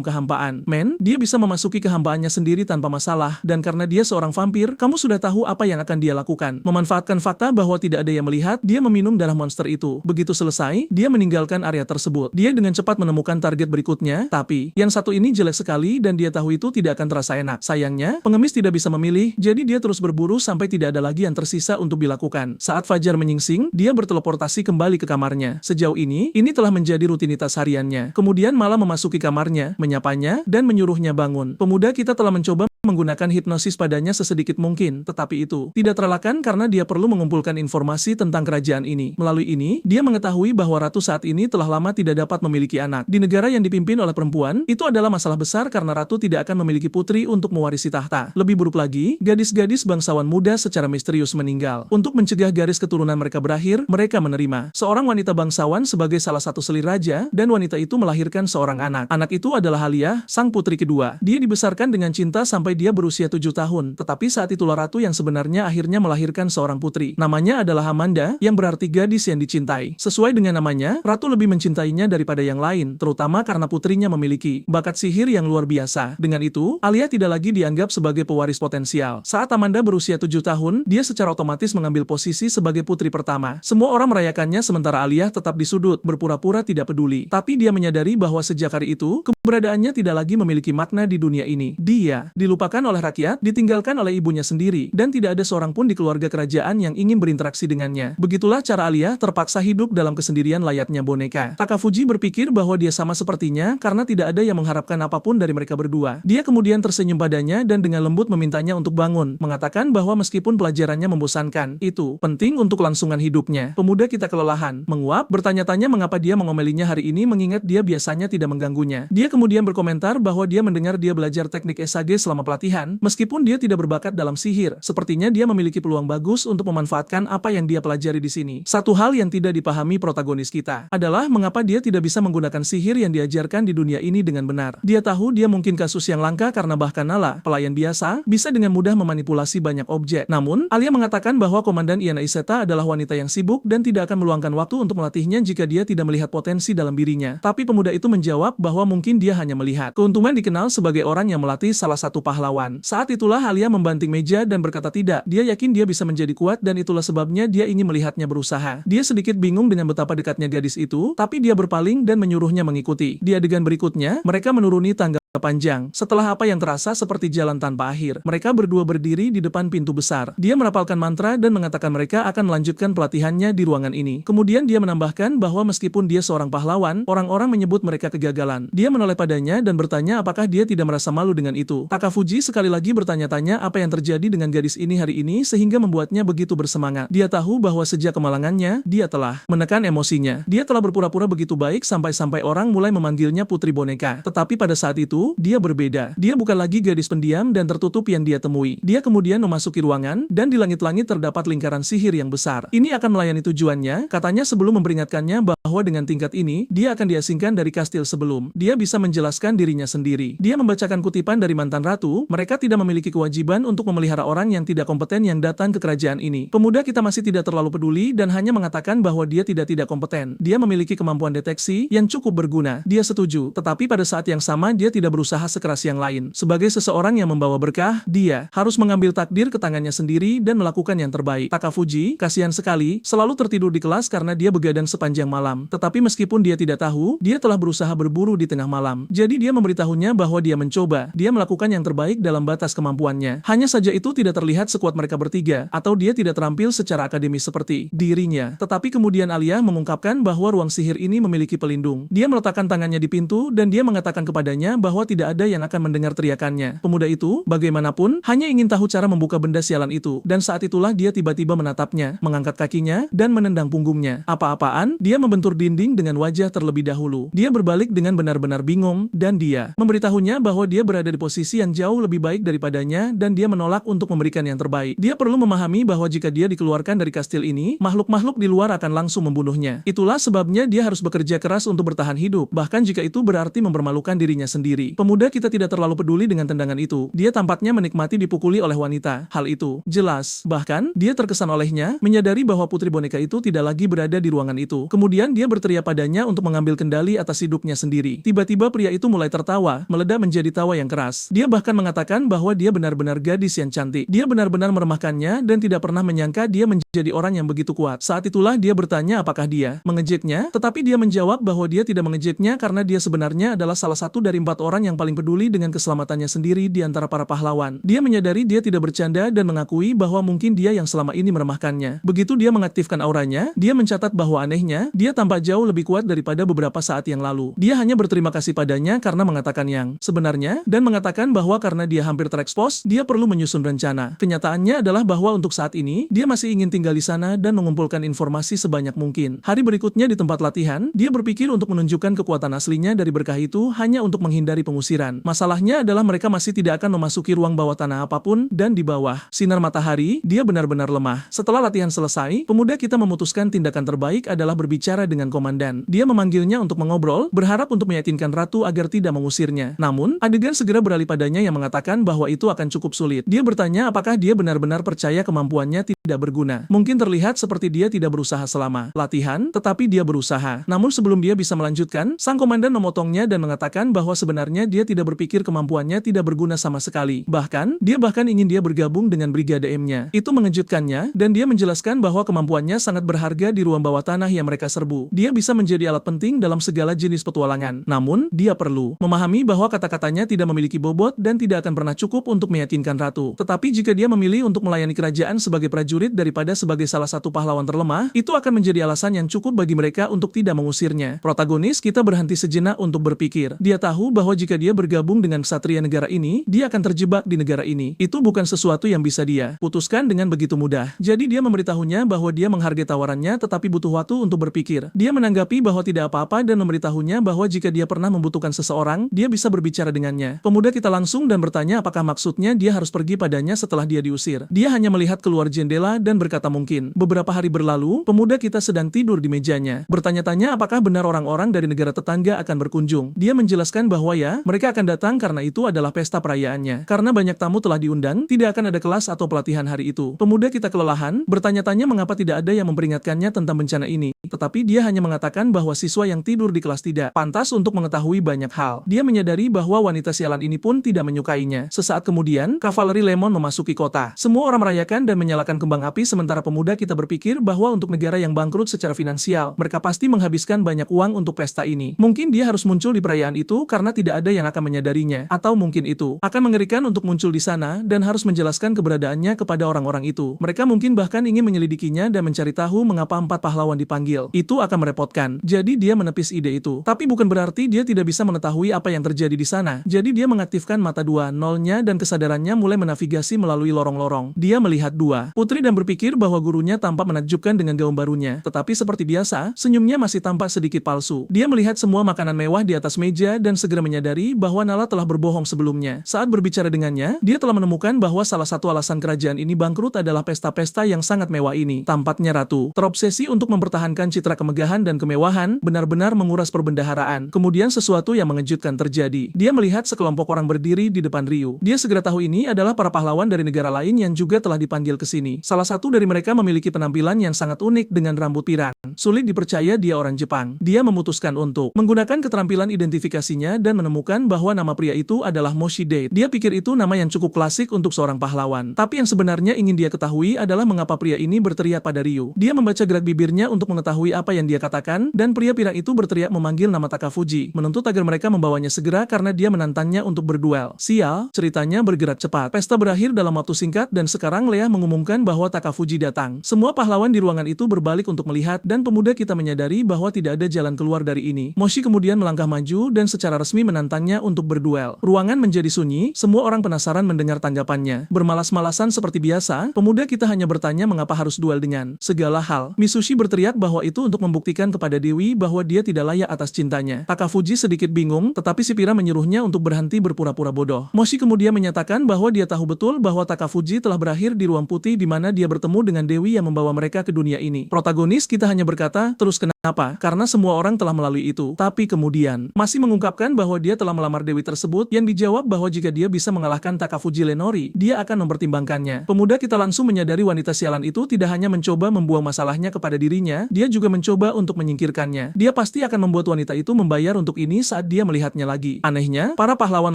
kehampaan. Dia bisa memasuki kehampaannya sendiri tanpa masalah, dan karena dia seorang vampir, kamu sudah tahu apa yang akan dia lakukan. Memanfaatkan fakta bahwa tidak ada yang melihat, dia meminum darah monster itu. Begitu selesai, dia meninggalkan area tersebut. Dia dengan cepat menemukan target berikutnya, tapi yang satu ini jelek sekali dan dia tahu itu tidak akan terasa enak. Sayangnya, pengemis tidak bisa memilih, jadi dia terus berburu sampai tidak ada lagi yang tersisa untuk dilakukan. Saat fajar menyingsing, dia berteleportasi kembali ke kamarnya. Sejauh ini telah menjadi rutinitas hariannya. Kemudian malam memasuki kamarnya, menyapanya, dan menyuruhnya bangun. Pemuda kita telah mencoba menggunakan hipnosis padanya sesedikit mungkin, tetapi itu tidak terelakkan karena dia perlu mengumpulkan informasi tentang kerajaan ini. Melalui ini, dia mengetahui bahwa ratu saat ini telah lama tidak dapat memiliki anak. Di negara yang dipimpin oleh perempuan, itu adalah masalah besar karena ratu tidak akan memiliki putri untuk mewarisi tahta. Lebih buruk lagi, gadis-gadis bangsawan muda secara misterius meninggal. Untuk mencegah garis keturunan mereka berakhir, mereka menerima seorang wanita bangsawan sebagai salah satu selir raja, dan wanita itu melahirkan seorang anak. Anak itu adalah Halia, sang putri kedua. Dia dibesarkan dengan cinta sampai dia berusia 7 tahun, tetapi saat itulah ratu yang sebenarnya akhirnya melahirkan seorang putri. Namanya adalah Amanda, yang berarti gadis yang dicintai. Sesuai dengan namanya, ratu lebih mencintainya daripada yang lain, terutama karena putrinya memiliki bakat sihir yang luar biasa. Dengan itu, Alia tidak lagi dianggap sebagai pewaris potensial. Saat Amanda berusia 7 tahun, dia secara otomatis mengambil posisi sebagai putri pertama. Semua orang merayakannya sementara Alia tetap di sudut, berpura-pura tidak peduli. Tapi dia menyadari bahwa sejak hari itu, keberadaannya tidak lagi memiliki makna di dunia ini. Dia dilupakan oleh rakyat, ditinggalkan oleh ibunya sendiri, dan tidak ada seorang pun di keluarga kerajaan yang ingin berinteraksi dengannya. Begitulah cara Alia terpaksa hidup dalam kesendirian layaknya boneka. Takafuji berpikir bahwa dia sama sepertinya karena tidak ada yang mengharapkan apapun dari mereka berdua. Dia kemudian tersenyum padanya dan dengan lembut memintanya untuk bangun, mengatakan bahwa meskipun pelajarannya membosankan, itu penting untuk kelangsungan hidupnya. Pemuda kita kelelahan, menguap, bertanya-tanya mengapa dia mengomelinya hari ini mengingat dia biasanya tidak mengganggunya. Dia kemudian berkomentar bahwa dia mendengar dia belajar teknik SAG selama latihan, meskipun dia tidak berbakat dalam sihir, sepertinya dia memiliki peluang bagus untuk memanfaatkan apa yang dia pelajari di sini. Satu hal yang tidak dipahami protagonis kita adalah mengapa dia tidak bisa menggunakan sihir yang diajarkan di dunia ini dengan benar. Dia tahu dia mungkin kasus yang langka karena bahkan Nala, pelayan biasa, bisa dengan mudah memanipulasi banyak objek. Namun, Alia mengatakan bahwa Komandan Iana Iseta adalah wanita yang sibuk dan tidak akan meluangkan waktu untuk melatihnya jika dia tidak melihat potensi dalam dirinya. Tapi pemuda itu menjawab bahwa mungkin dia hanya melihat. Keuntungan dikenal sebagai orang yang melatih salah satu pahlawan. Saat itulah Alia membanting meja dan berkata tidak. Dia yakin dia bisa menjadi kuat dan itulah sebabnya dia ingin melihatnya berusaha. Dia sedikit bingung dengan betapa dekatnya gadis itu, tapi dia berpaling dan menyuruhnya mengikuti. Di adegan berikutnya, mereka menuruni tangga panjang. Setelah apa yang terasa seperti jalan tanpa akhir, mereka berdua berdiri di depan pintu besar. Dia merapalkan mantra dan mengatakan mereka akan melanjutkan pelatihannya di ruangan ini. Kemudian dia menambahkan bahwa meskipun dia seorang pahlawan, orang-orang menyebut mereka kegagalan. Dia menoleh padanya dan bertanya apakah dia tidak merasa malu dengan itu. Takafuji sekali lagi bertanya-tanya apa yang terjadi dengan gadis ini hari ini sehingga membuatnya begitu bersemangat. Dia tahu bahwa sejak kemalangannya, dia telah menekan emosinya. Dia telah berpura-pura begitu baik sampai-sampai orang mulai memanggilnya putri boneka. Tetapi pada saat itu, dia berbeda. Dia bukan lagi gadis pendiam dan tertutup yang dia temui. Dia kemudian memasuki ruangan, dan di langit-langit terdapat lingkaran sihir yang besar. Ini akan melayani tujuannya, katanya sebelum memperingatkannya bahwa dengan tingkat ini, dia akan diasingkan dari kastil sebelum. Dia bisa menjelaskan dirinya sendiri. Dia membacakan kutipan dari mantan ratu, mereka tidak memiliki kewajiban untuk memelihara orang yang tidak kompeten yang datang ke kerajaan ini. Pemuda kita masih tidak terlalu peduli dan hanya mengatakan bahwa dia tidak kompeten. Dia memiliki kemampuan deteksi yang cukup berguna. Dia setuju, tetapi pada saat yang sama dia tidak berusaha sekeras yang lain. Sebagai seseorang yang membawa berkah, dia harus mengambil takdir ke tangannya sendiri dan melakukan yang terbaik. Takafuji, kasihan sekali, selalu tertidur di kelas karena dia begadang sepanjang malam. Tetapi meskipun dia tidak tahu, dia telah berusaha berburu di tengah malam. Jadi dia memberitahunya bahwa dia mencoba. Dia melakukan yang terbaik dalam batas kemampuannya. Hanya saja itu tidak terlihat sekuat mereka bertiga, atau dia tidak terampil secara akademis seperti dirinya. Tetapi kemudian Alia mengungkapkan bahwa ruang sihir ini memiliki pelindung. Dia meletakkan tangannya di pintu dan dia mengatakan kepadanya bahwa tidak ada yang akan mendengar teriakannya. Pemuda itu, bagaimanapun, hanya ingin tahu cara membuka benda sialan itu. Dan saat itulah dia tiba-tiba menatapnya, mengangkat kakinya, dan menendang punggungnya. Apa-apaan? Dia membentur dinding dengan wajah terlebih dahulu. Dia berbalik dengan benar-benar bingung, dan dia memberitahunya bahwa dia berada di posisi yang jauh lebih baik daripadanya, dan dia menolak untuk memberikan yang terbaik. Dia perlu memahami bahwa jika dia dikeluarkan dari kastil ini, makhluk-makhluk di luar akan langsung membunuhnya. Itulah sebabnya dia harus bekerja keras untuk bertahan hidup, bahkan jika itu berarti mempermalukan dirinya sendiri. Pemuda kita tidak terlalu peduli dengan tendangan itu. Dia tampaknya menikmati dipukuli oleh wanita. Hal itu jelas. Bahkan, dia terkesan olehnya, menyadari bahwa putri boneka itu tidak lagi berada di ruangan itu. Kemudian dia berteriak padanya untuk mengambil kendali atas hidupnya sendiri. Tiba-tiba pria itu mulai tertawa, meledak menjadi tawa yang keras. Dia bahkan mengatakan bahwa dia benar-benar gadis yang cantik. Dia benar-benar meremahkannya dan tidak pernah menyangka dia menjadi orang yang begitu kuat. Saat itulah dia bertanya apakah dia mengejeknya, tetapi dia menjawab bahwa dia tidak mengejeknya karena dia sebenarnya adalah salah satu dari 4 orang yang paling peduli dengan keselamatannya sendiri di antara para pahlawan. Dia menyadari dia tidak bercanda dan mengakui bahwa mungkin dia yang selama ini meremahkannya. Begitu dia mengaktifkan auranya, dia mencatat bahwa anehnya, dia tampak jauh lebih kuat daripada beberapa saat yang lalu. Dia hanya berterima kasih padanya karena mengatakan yang sebenarnya, dan mengatakan bahwa karena dia hampir terekspos, dia perlu menyusun rencana. Kenyataannya adalah bahwa untuk saat ini, dia masih ingin tinggal di sana dan mengumpulkan informasi sebanyak mungkin. Hari berikutnya di tempat latihan, dia berpikir untuk menunjukkan kekuatan aslinya dari berkah itu hanya untuk menghindari pengusiran. Masalahnya adalah mereka masih tidak akan memasuki ruang bawah tanah apapun, dan di bawah sinar matahari, dia benar-benar lemah. Setelah latihan selesai, pemuda kita memutuskan tindakan terbaik adalah berbicara dengan komandan. Dia memanggilnya untuk mengobrol, berharap untuk meyakinkan ratu agar tidak mengusirnya. Namun, adegan segera beralih padanya yang mengatakan bahwa itu akan cukup sulit. Dia bertanya apakah dia benar-benar percaya kemampuannya tidak berguna. Mungkin terlihat seperti dia tidak berusaha selama latihan, tetapi dia berusaha. Namun sebelum dia bisa melanjutkan, sang komandan memotongnya dan mengatakan bahwa sebenarnya dia tidak berpikir kemampuannya tidak berguna sama sekali. Bahkan ingin dia bergabung dengan Brigade M-nya. Itu mengejutkannya, dan dia menjelaskan bahwa kemampuannya sangat berharga di ruang bawah tanah yang mereka serbu. Dia bisa menjadi alat penting dalam segala jenis petualangan. Namun, dia perlu memahami bahwa kata-katanya tidak memiliki bobot dan tidak akan pernah cukup untuk meyakinkan ratu. Tetapi jika dia memilih untuk melayani kerajaan sebagai prajurit daripada sebagai salah satu pahlawan terlemah, itu akan menjadi alasan yang cukup bagi mereka untuk tidak mengusirnya. Protagonis kita berhenti sejenak untuk berpikir. Dia tahu bahwa jika jika dia bergabung dengan ksatria negara ini, dia akan terjebak di negara ini. Itu bukan sesuatu yang bisa dia putuskan dengan begitu mudah. Jadi dia memberitahunya bahwa dia menghargai tawarannya tetapi butuh waktu untuk berpikir. Dia menanggapi bahwa tidak apa-apa dan memberitahunya bahwa jika dia pernah membutuhkan seseorang, dia bisa berbicara dengannya. Pemuda kita langsung dan bertanya apakah maksudnya dia harus pergi padanya setelah dia diusir. Dia hanya melihat keluar jendela dan berkata mungkin. Beberapa hari berlalu, pemuda kita sedang tidur di mejanya. Bertanya-tanya apakah benar orang-orang dari negara tetangga akan berkunjung. Dia menjelaskan bahwa ya, mereka akan datang karena itu adalah pesta perayaannya. Karena banyak tamu telah diundang, tidak akan ada kelas atau pelatihan hari itu. Pemuda kita kelelahan, bertanya-tanya mengapa tidak ada yang memperingatkannya tentang bencana ini. Tetapi dia hanya mengatakan bahwa siswa yang tidur di kelas tidak pantas untuk mengetahui banyak hal. Dia menyadari bahwa wanita sialan ini pun tidak menyukainya. Sesaat kemudian, kavaleri Lemon memasuki kota. Semua orang merayakan dan menyalakan kembang api sementara pemuda kita berpikir bahwa untuk negara yang bangkrut secara finansial, mereka pasti menghabiskan banyak uang untuk pesta ini. Mungkin dia harus muncul di perayaan itu karena tidak ada yang akan menyadarinya. Atau mungkin itu akan mengerikan untuk muncul di sana dan harus menjelaskan keberadaannya kepada orang-orang itu. Mereka mungkin bahkan ingin menyelidikinya dan mencari tahu mengapa 4 pahlawan dipanggil. Itu akan merepotkan. Jadi dia menepis ide itu. Tapi bukan berarti dia tidak bisa mengetahui apa yang terjadi di sana. Jadi dia mengaktifkan mata 2.0-nya dan kesadarannya mulai menavigasi melalui lorong-lorong. Dia melihat 2 putri dan berpikir bahwa gurunya tampak menakjubkan dengan gaun barunya. Tetapi seperti biasa, senyumnya masih tampak sedikit palsu. Dia melihat semua makanan mewah di atas meja dan segera menyadari bahwa Nala telah berbohong sebelumnya. Saat berbicara dengannya, dia telah menemukan bahwa salah satu alasan kerajaan ini bangkrut adalah pesta-pesta yang sangat mewah ini. Tampaknya ratu terobsesi untuk mempertahankan citra kemegahan dan kemewahan, benar-benar menguras perbendaharaan. Kemudian sesuatu yang mengejutkan terjadi. Dia melihat sekelompok orang berdiri di depan Ryu. Dia segera tahu ini adalah para pahlawan dari negara lain yang juga telah dipanggil ke sini. Salah satu dari mereka memiliki penampilan yang sangat unik dengan rambut pirang. Sulit dipercaya dia orang Jepang. Dia memutuskan untuk menggunakan keterampilan identifikasinya dan menemukan bahwa nama pria itu adalah Moshi Date. Dia pikir itu nama yang cukup klasik untuk seorang pahlawan. Tapi yang sebenarnya ingin dia ketahui adalah mengapa pria ini berteriak pada Ryu. Dia membaca gerak bibirnya untuk mengetahui apa yang dia katakan, dan pria pirang itu berteriak memanggil nama Takafuji, menuntut agar mereka membawanya segera karena dia menantangnya untuk berduel. Sial, ceritanya bergerak cepat. Pesta berakhir dalam waktu singkat dan sekarang Lea mengumumkan bahwa Takafuji datang. Semua pahlawan di ruangan itu berbalik untuk melihat dan pemuda kita menyadari bahwa tidak ada jalan keluar dari ini. Moshi kemudian melangkah maju dan secara resmi menantangnya untuk berduel. Ruangan menjadi sunyi, semua orang penasaran mendengar tanggapannya. Bermalas-malasan seperti biasa, pemuda kita hanya bertanya mengapa harus duel dengan segala hal. Mitsushi berteriak bahwa itu untuk membuktikan kepada Dewi bahwa dia tidak layak atas cintanya. Takafuji sedikit bingung, tetapi si Pira menyuruhnya untuk berhenti berpura-pura bodoh. Moshi kemudian menyatakan bahwa dia tahu betul bahwa Takafuji telah berakhir di ruang putih di mana dia bertemu dengan Dewi yang membawa mereka ke dunia ini. Protagonis kita hanya berkata, terus kenapa? Karena semua orang telah melalui itu. Tapi kemudian, masih mengungkapkan bahwa dia telah melamar Dewi tersebut yang dijawab bahwa jika dia bisa mengalahkan Takafuji Lenori, dia akan mempertimbangkannya. Pemuda kita langsung menyadari wanita sialan itu tidak hanya mencoba membuang masalahnya kepada dirinya, dia juga mencoba untuk menyingkirkannya. Dia pasti akan membuat wanita itu membayar untuk ini saat dia melihatnya lagi. Anehnya, para pahlawan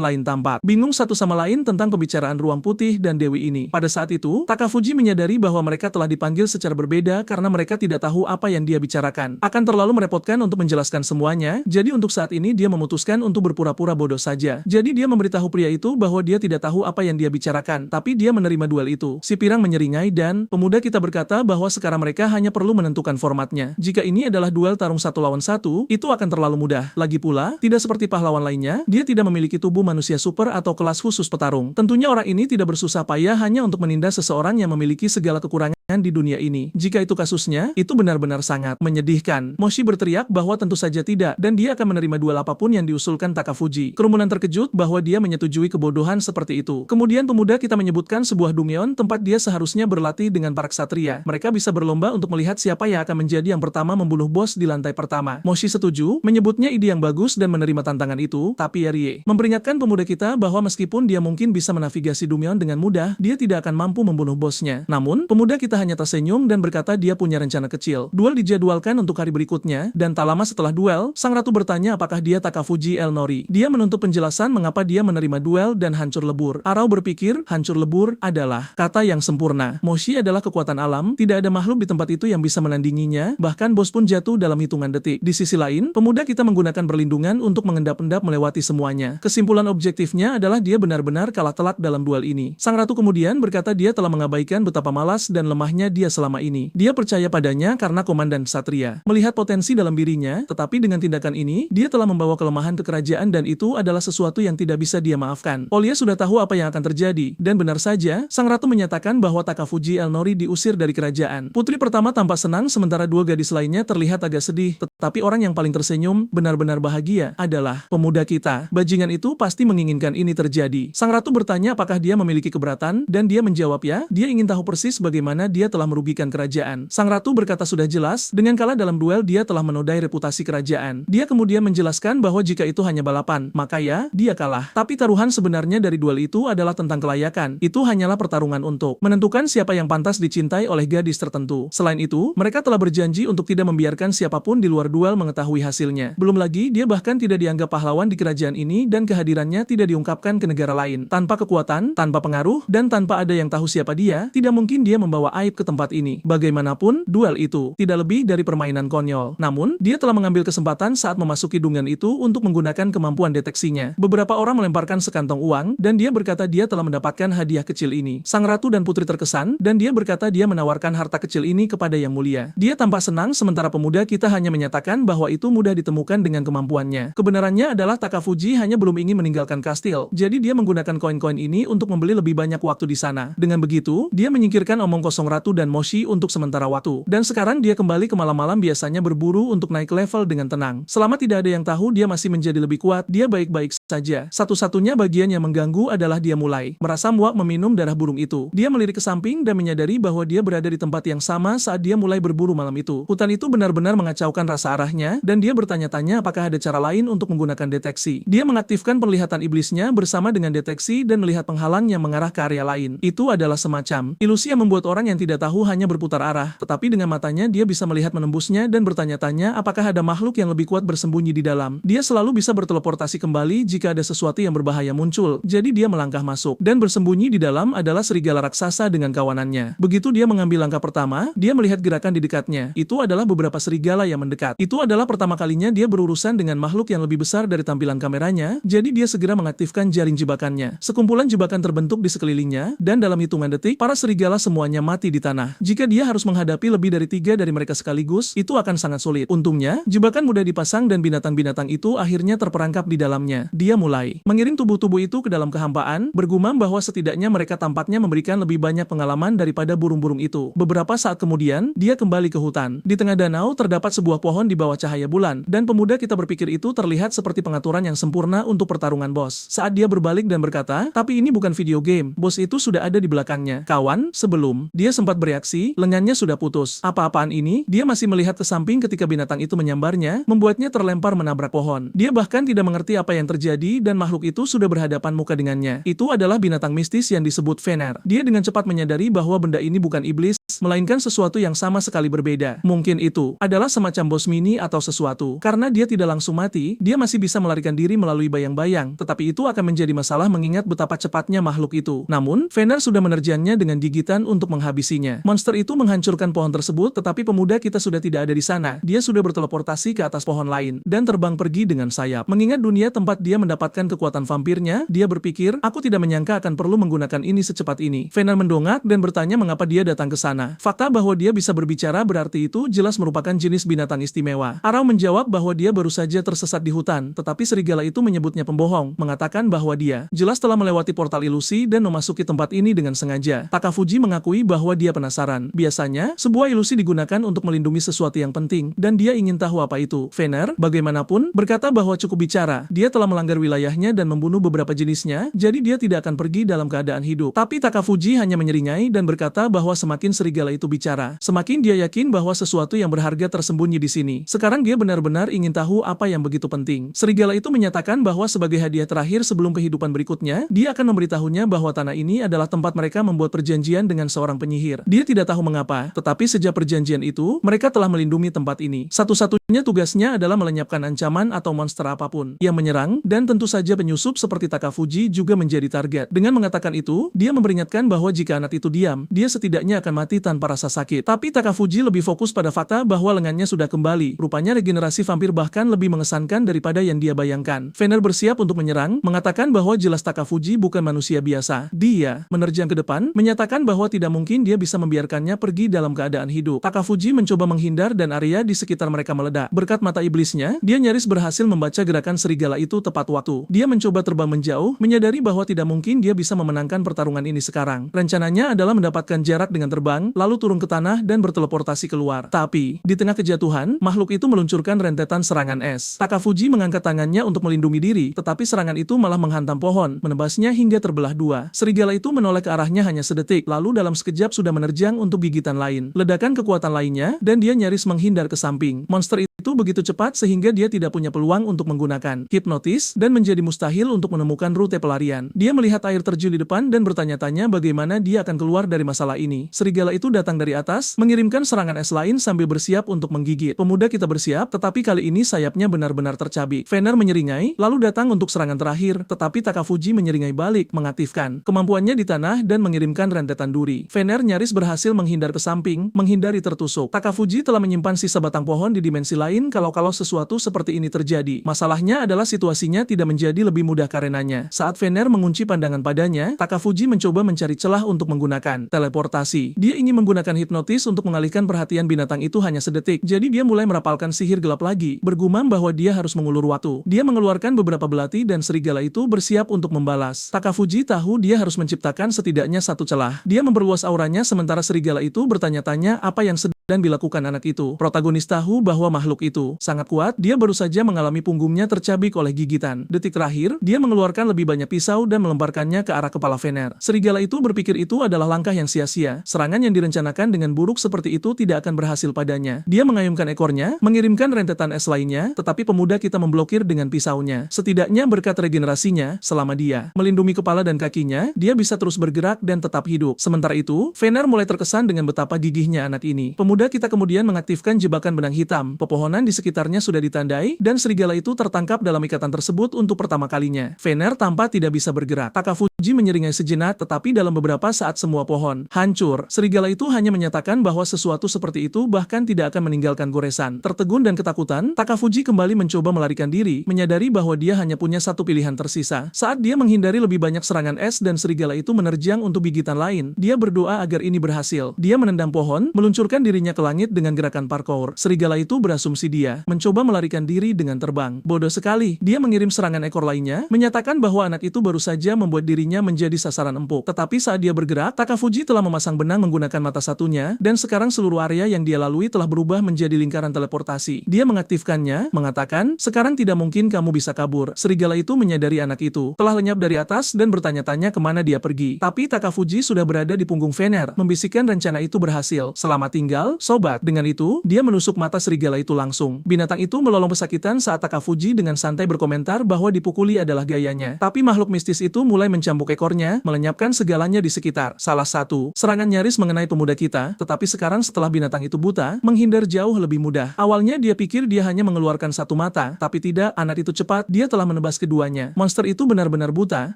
lain tampak bingung satu sama lain tentang pembicaraan ruang putih dan Dewi ini. Pada saat itu, Takafuji menyadari bahwa mereka telah dipanggil secara berbeda karena mereka tidak tahu apa yang dia bicarakan. Akan terlalu merepotkan untuk menjelaskan semuanya, jadi untuk saat ini dia memutuskan untuk berpura-pura bodoh saja. Jadi dia memberitahu pria itu bahwa dia tidak tahu apa yang dia bicarakan, tapi dia menerima duel itu. Si Pirang menyeringai dan pemuda kita berkata bahwa sekarang mereka hanya perlu menentukan formatnya. Jika ini adalah duel tarung 1 lawan 1, itu akan terlalu mudah. Lagi pula, tidak seperti pahlawan lainnya, dia tidak memiliki tubuh manusia super atau kelas khusus petarung. Tentunya orang ini tidak bersusah payah hanya untuk menindas seseorang yang memiliki segala kekurangan di dunia ini. Jika itu kasusnya, itu benar-benar sangat menyedihkan. Moshi berteriak bahwa tentu saja tidak, dan dia akan menerima duel apapun yang diusulkan Takafuji. Kerumunan terkejut bahwa dia menyetujui kebodohan seperti itu. Kemudian pemuda kita menyebutkan sebuah dumyeon tempat dia seharusnya berlatih dengan para ksatria. Mereka bisa berlomba untuk melihat siapa yang akan menjadi yang pertama membunuh bos di lantai pertama. Moshi setuju, menyebutnya ide yang bagus dan menerima tantangan itu, tapi Rie memperingatkan pemuda kita bahwa meskipun dia mungkin bisa menavigasi dumyeon dengan mudah, dia tidak akan mampu membunuh bosnya. Namun, pemuda kita hanya tersenyum dan berkata dia punya rencana kecil. Duel dijadwalkan untuk hari berikutnya, dan tak lama setelah duel, sang ratu bertanya apakah dia Takafuji Elnori. Dia menuntut penjelasan mengapa dia menerima duel dan hancur lebur. Arao berpikir, hancur lebur adalah kata yang sempurna. Moshi adalah kekuatan alam, tidak ada makhluk di tempat itu yang bisa menandinginya, bahkan bos pun jatuh dalam hitungan detik. Di sisi lain, pemuda kita menggunakan perlindungan untuk mengendap-endap melewati semuanya. Kesimpulan objektifnya adalah dia benar-benar kalah telak dalam duel ini. Sang ratu kemudian berkata dia telah mengabaikan betapa malas dan lemah lemahnya dia selama ini. Dia percaya padanya karena komandan Ksatria melihat potensi dalam dirinya, tetapi dengan tindakan ini, dia telah membawa kelemahan ke kerajaan dan itu adalah sesuatu yang tidak bisa dia maafkan. Olia sudah tahu apa yang akan terjadi, dan benar saja, sang ratu menyatakan bahwa Takafuji Elnori diusir dari kerajaan. Putri pertama tampak senang sementara dua gadis lainnya terlihat agak sedih, tetapi orang yang paling tersenyum, benar-benar bahagia, adalah pemuda kita. Bajingan itu pasti menginginkan ini terjadi. Sang ratu bertanya apakah dia memiliki keberatan, dan dia menjawab ya, dia ingin tahu persis bagaimana dia telah merugikan kerajaan. Sang ratu berkata sudah jelas, dengan kalah dalam duel dia telah menodai reputasi kerajaan. Dia kemudian menjelaskan bahwa jika itu hanya balapan, maka ya, dia kalah. Tapi taruhan sebenarnya dari duel itu adalah tentang kelayakan. Itu hanyalah pertarungan untuk menentukan siapa yang pantas dicintai oleh gadis tertentu. Selain itu, mereka telah berjanji untuk tidak membiarkan siapapun di luar duel mengetahui hasilnya. Belum lagi, dia bahkan tidak dianggap pahlawan di kerajaan ini dan kehadirannya tidak diungkapkan ke negara lain. Tanpa kekuatan, tanpa pengaruh, dan tanpa ada yang tahu siapa dia, tidak mungkin dia membawa aib ke tempat ini. Bagaimanapun, duel itu tidak lebih dari permainan konyol. Namun, dia telah mengambil kesempatan saat memasuki dungeon itu untuk menggunakan kemampuan deteksinya. Beberapa orang melemparkan sekantong uang, dan dia berkata dia telah mendapatkan hadiah kecil ini. Sang ratu dan putri terkesan, dan dia berkata dia menawarkan harta kecil ini kepada yang mulia. Dia tampak senang sementara pemuda kita hanya menyatakan bahwa itu mudah ditemukan dengan kemampuannya. Kebenarannya adalah Takafuji hanya belum ingin meninggalkan kastil, jadi dia menggunakan koin-koin ini untuk membeli lebih banyak waktu di sana. Dengan begitu, dia menyingkirkan omong kosong ratu dan Moshi untuk sementara waktu. Dan sekarang dia kembali ke malam-malam biasanya berburu untuk naik level dengan tenang. Selama tidak ada yang tahu dia masih menjadi lebih kuat, dia baik-baik saja. Satu-satunya bagian yang mengganggu adalah dia mulai merasa muak meminum darah burung itu. Dia melirik ke samping dan menyadari bahwa dia berada di tempat yang sama saat dia mulai berburu malam itu. Hutan itu benar-benar mengacaukan rasa arahnya, dan dia bertanya-tanya apakah ada cara lain untuk menggunakan deteksi. Dia mengaktifkan penglihatan iblisnya bersama dengan deteksi dan melihat penghalang yang mengarah ke area lain. Itu adalah semacam ilusi yang membuat orang yang tidak tahu hanya berputar arah, tetapi dengan matanya dia bisa melihat menembusnya dan bertanya-tanya apakah ada makhluk yang lebih kuat bersembunyi di dalam. Dia selalu bisa berteleportasi kembali jika ada sesuatu yang berbahaya muncul, jadi dia melangkah masuk, dan bersembunyi di dalam adalah serigala raksasa dengan kawanannya. Begitu dia mengambil langkah pertama, dia melihat gerakan di dekatnya. Itu adalah beberapa serigala yang mendekat. Itu adalah pertama kalinya dia berurusan dengan makhluk yang lebih besar dari tampilan kameranya, jadi dia segera mengaktifkan jaring jebakannya. Sekumpulan jebakan terbentuk di sekelilingnya, dan dalam hitungan detik, para serigala semuanya mati di tanah. Jika dia harus menghadapi lebih dari 3 dari mereka sekaligus, itu akan sangat sulit. Untungnya, jebakan mudah dipasang dan binatang-binatang itu akhirnya terperangkap di dalamnya. Dia mulai mengiring tubuh-tubuh itu ke dalam kehampaan, bergumam bahwa setidaknya mereka tampaknya memberikan lebih banyak pengalaman daripada burung-burung itu. Beberapa saat kemudian, dia kembali ke hutan. Di tengah danau terdapat sebuah pohon di bawah cahaya bulan, dan pemuda kita berpikir itu terlihat seperti pengaturan yang sempurna untuk pertarungan bos. Saat dia berbalik dan berkata, tapi ini bukan video game, bos itu sudah ada di belakangnya. Kawan, sebelum dia sempat bereaksi, lengannya sudah putus. Apa-apaan ini? Dia masih melihat ke samping ketika binatang itu menyambarnya, membuatnya terlempar menabrak pohon. Dia bahkan tidak mengerti apa yang terjadi dan makhluk itu sudah berhadapan muka dengannya. Itu adalah binatang mistis yang disebut Fener. Dia dengan cepat menyadari bahwa benda ini bukan iblis, melainkan sesuatu yang sama sekali berbeda. Mungkin itu adalah semacam bos mini atau sesuatu. Karena dia tidak langsung mati, dia masih bisa melarikan diri melalui bayang-bayang, tetapi itu akan menjadi masalah mengingat betapa cepatnya makhluk itu. Namun, Fener sudah menerjangnya dengan gigitan untuk menghabisinya. Monster itu menghancurkan pohon tersebut, tetapi pemuda kita sudah tidak ada di sana. Dia sudah berteleportasi ke atas pohon lain, dan terbang pergi dengan sayap. Mengingat dunia tempat dia mendapatkan kekuatan vampirnya, dia berpikir, aku tidak menyangka akan perlu menggunakan ini secepat ini. Fener mendongak dan bertanya mengapa dia datang ke sana. Fakta bahwa dia bisa berbicara berarti itu jelas merupakan jenis binatang istimewa. Arau menjawab bahwa dia baru saja tersesat di hutan, tetapi serigala itu menyebutnya pembohong, mengatakan bahwa dia jelas telah melewati portal ilusi dan memasuki tempat ini dengan sengaja. Takafuji mengakui bahwa dia penasaran. Biasanya, sebuah ilusi digunakan untuk melindungi sesuatu yang penting, dan dia ingin tahu apa itu. Fener, bagaimanapun, berkata bahwa cukup bicara. Dia telah melanggar wilayahnya dan membunuh beberapa jenisnya, jadi dia tidak akan pergi dalam keadaan hidup. Tapi Takafuji hanya menyeringai dan berkata bahwa semakin serigala itu bicara, semakin dia yakin bahwa sesuatu yang berharga tersembunyi di sini. Sekarang dia benar-benar ingin tahu apa yang begitu penting. Serigala itu menyatakan bahwa sebagai hadiah terakhir sebelum kehidupan berikutnya, dia akan memberitahunya bahwa tanah ini adalah tempat mereka membuat perjanjian dengan seorang penyihir. Dia tidak tahu mengapa, tetapi sejak perjanjian itu, mereka telah melindungi tempat ini. Satu-satunya tugasnya adalah melenyapkan ancaman atau monster apapun yang menyerang, dan tentu saja penyusup seperti Takafuji juga menjadi target. Dengan mengatakan itu, dia memperingatkan bahwa jika anak itu diam, dia setidaknya akan mati tanpa rasa sakit. Tapi Takafuji lebih fokus pada fakta bahwa lengannya sudah kembali. Rupanya regenerasi vampir bahkan lebih mengesankan daripada yang dia bayangkan. Fener bersiap untuk menyerang, mengatakan bahwa jelas Takafuji bukan manusia biasa. Dia menerjang ke depan, menyatakan bahwa tidak mungkin dia bisa membiarkannya pergi dalam keadaan hidup. Takafuji mencoba menghindar dan area di sekitar mereka meledak. Berkat mata iblisnya, dia nyaris berhasil membaca gerakan serigala itu tepat waktu. Dia mencoba terbang menjauh, menyadari bahwa tidak mungkin dia bisa memenangkan pertarungan ini sekarang. Rencananya adalah mendapatkan jarak dengan terbang, lalu turun ke tanah dan berteleportasi keluar. Tapi, di tengah kejatuhan, makhluk itu meluncurkan rentetan serangan es. Takafuji mengangkat tangannya untuk melindungi diri, tetapi serangan itu malah menghantam pohon, menebasnya hingga terbelah dua. Serigala itu menoleh ke arahnya hanya sedetik, lalu dalam sekejap sudah menerjang untuk gigitan lain. Ledakan kekuatan lainnya, dan dia nyaris menghindar ke samping. Monster itu begitu cepat sehingga dia tidak punya peluang untuk menggunakan hipnotis dan menjadi mustahil untuk menemukan rute pelarian. Dia melihat air terjun di depan dan bertanya-tanya bagaimana dia akan keluar dari masalah ini. Serigala itu datang dari atas, mengirimkan serangan es lain sambil bersiap untuk menggigit. Pemuda kita bersiap, tetapi kali ini sayapnya benar-benar tercabik. Fener menyeringai, lalu datang untuk serangan terakhir, tetapi Takafuji menyeringai balik, mengaktifkan kemampuannya di tanah dan mengirimkan rentetan duri. Fener nyaris berhasil menghindar ke samping, menghindari tertusuk. Takafuji telah menyimpan sisa batang pohon di dimensi lain kalau sesuatu seperti ini terjadi. Masalahnya adalah situasinya tidak menjadi lebih mudah karenanya. Saat Fener mengunci pandangan padanya, Takafuji mencoba mencari celah untuk menggunakan teleportasi. Dia ingin menggunakan hipnotis untuk mengalihkan perhatian binatang itu hanya sedetik. Jadi dia mulai merapalkan sihir gelap lagi, bergumam bahwa dia harus mengulur waktu. Dia mengeluarkan beberapa belati dan serigala itu bersiap untuk membalas. Takafuji tahu dia harus menciptakan setidaknya satu celah. Dia memperluas auranya sementara serigala itu bertanya-tanya apa yang sedang dilakukan anak itu. Protagonis tahu bahwa makhluk itu sangat kuat, dia baru saja mengalami punggungnya tercabik oleh gigitan. Detik terakhir, dia mengeluarkan lebih banyak pisau dan melemparkannya ke arah kepala Fener. Serigala itu berpikir itu adalah langkah yang sia-sia. Serangan yang direncanakan dengan buruk seperti itu tidak akan berhasil padanya. Dia mengayunkan ekornya, mengirimkan rentetan es lainnya, tetapi pemuda kita memblokir dengan pisaunya. Setidaknya berkat regenerasinya, selama dia melindungi kepala dan kakinya, dia bisa terus bergerak dan tetap hidup. Sementara itu, Fener mulai terkesan dengan betapa gigihnya anak ini. Pemuda kita kemudian mengaktifkan jebakan benang hitam. Pepohonan di sekitarnya sudah ditandai, dan serigala itu tertangkap dalam ikatan tersebut untuk pertama kalinya. Fener tampak tidak bisa bergerak. Takafuji menyeringai sejenak, tetapi dalam beberapa saat semua pohon hancur. Serigala itu hanya menyatakan bahwa sesuatu seperti itu bahkan tidak akan meninggalkan goresan. Tertegun dan ketakutan, Takafuji kembali mencoba melarikan diri, menyadari bahwa dia hanya punya satu pilihan tersisa. Saat dia menghindari lebih banyak serangan es dan serigala itu menerjang untuk gigitan lain, dia berdoa agar ini berhasil. Dia menendang pohon, meluncurkan dirinya ke langit dengan gerakan parkour. Serigala itu berasumsi dia mencoba melarikan diri dengan terbang. Bodoh sekali, dia mengirim serangan ekor lainnya, menyatakan bahwa anak itu baru saja membuat dirinya menjadi sasaran empuk. Tetapi saat dia bergerak, Takafuji telah memasang benang menggunakan mata satunya, dan sekarang seluruh area yang dia lalui telah berubah menjadi lingkaran teleportasi. Dia mengaktifkannya, mengatakan, sekarang tidak mungkin kamu bisa kabur. Serigala itu menyadari anak itu telah lenyap dari atas dan bertanya-tanya kemana dia pergi. Tapi Takafuji sudah berada di punggung Fener, membisikkan rencana itu berhasil. Selamat tinggal, sobat. Dengan itu, dia menusuk mata serigala itu langsung. Binatang itu melolong pesakitan saat Takafuji dengan santai berkomentar bahwa dipukuli adalah gayanya. Tapi makhluk mistis itu mulai mencambuk ekornya, melenyapkan segalanya di sekitar. Salah satu serangan nyaris mengenai pemuda kita, tetapi sekarang setelah binatang itu buta, menghindar jauh lebih mudah. Awalnya dia pikir dia hanya mengeluarkan satu mata, tapi tidak, anak itu cepat, dia telah menebas keduanya. Monster itu benar-benar buta,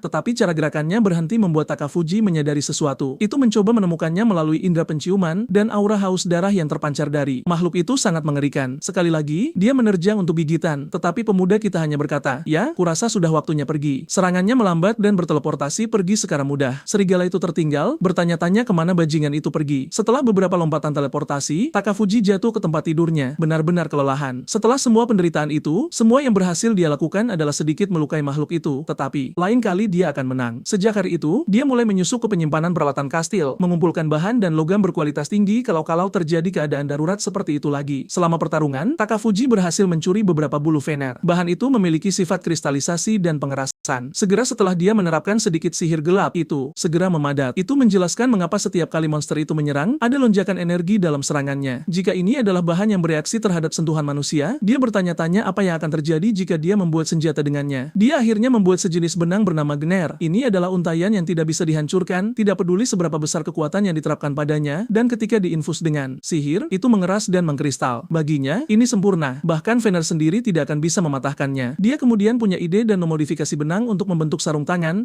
tetapi cara gerakannya berhenti membuat Takafuji menyadari sesuatu. Itu mencoba menemukannya melalui indera penciuman dan aura haus darah yang terpancar dari makhluk itu sangat mengerikan. Sekali lagi, dia menerjang untuk gigitan, tetapi pemuda kita hanya berkata, ya, kurasa sudah waktunya pergi. Serangannya melambat dan berteleportasi pergi secara mudah. Serigala itu tertinggal, bertanya-tanya kemana bajingan itu pergi. Setelah beberapa lompatan teleportasi, Takafuji jatuh ke tempat tidurnya, benar-benar kelelahan. Setelah semua penderitaan itu, semua yang berhasil dia lakukan adalah sedikit melukai makhluk itu, tetapi lain kali dia akan menang. Sejak hari itu, dia mulai menyusup ke penyimpanan peralatan kastil, mengumpulkan bahan dan logam berkualitas tinggi kalau terjadi keadaan darurat seperti itu lagi. Selama pertarungan, Takafuji berhasil mencuri beberapa bulu Fener. Bahan itu memiliki sifat kristalisasi dan pengerasan. Segera setelah dia menerapkan sedikit sihir gelap itu, segera memadat. Itu menjelaskan mengapa setiap kali monster itu menyerang, ada lonjakan energi dalam serangannya. Jika ini adalah bahan yang bereaksi terhadap sentuhan manusia, dia bertanya-tanya apa yang akan terjadi jika dia membuat senjata dengannya. Dia akhirnya membuat sejenis benang bernama Gener. Ini adalah untayan yang tidak bisa dihancurkan, tidak peduli seberapa besar kekuatan yang diterapkan padanya, dan ketika diinfus dengan sihir, itu mengeras dan mengkristal. Baginya, ini sempurna. Bahkan Fener sendiri tidak akan bisa mematahkannya. Dia kemudian punya ide dan memodifikasi benang untuk membentuk sarung tangan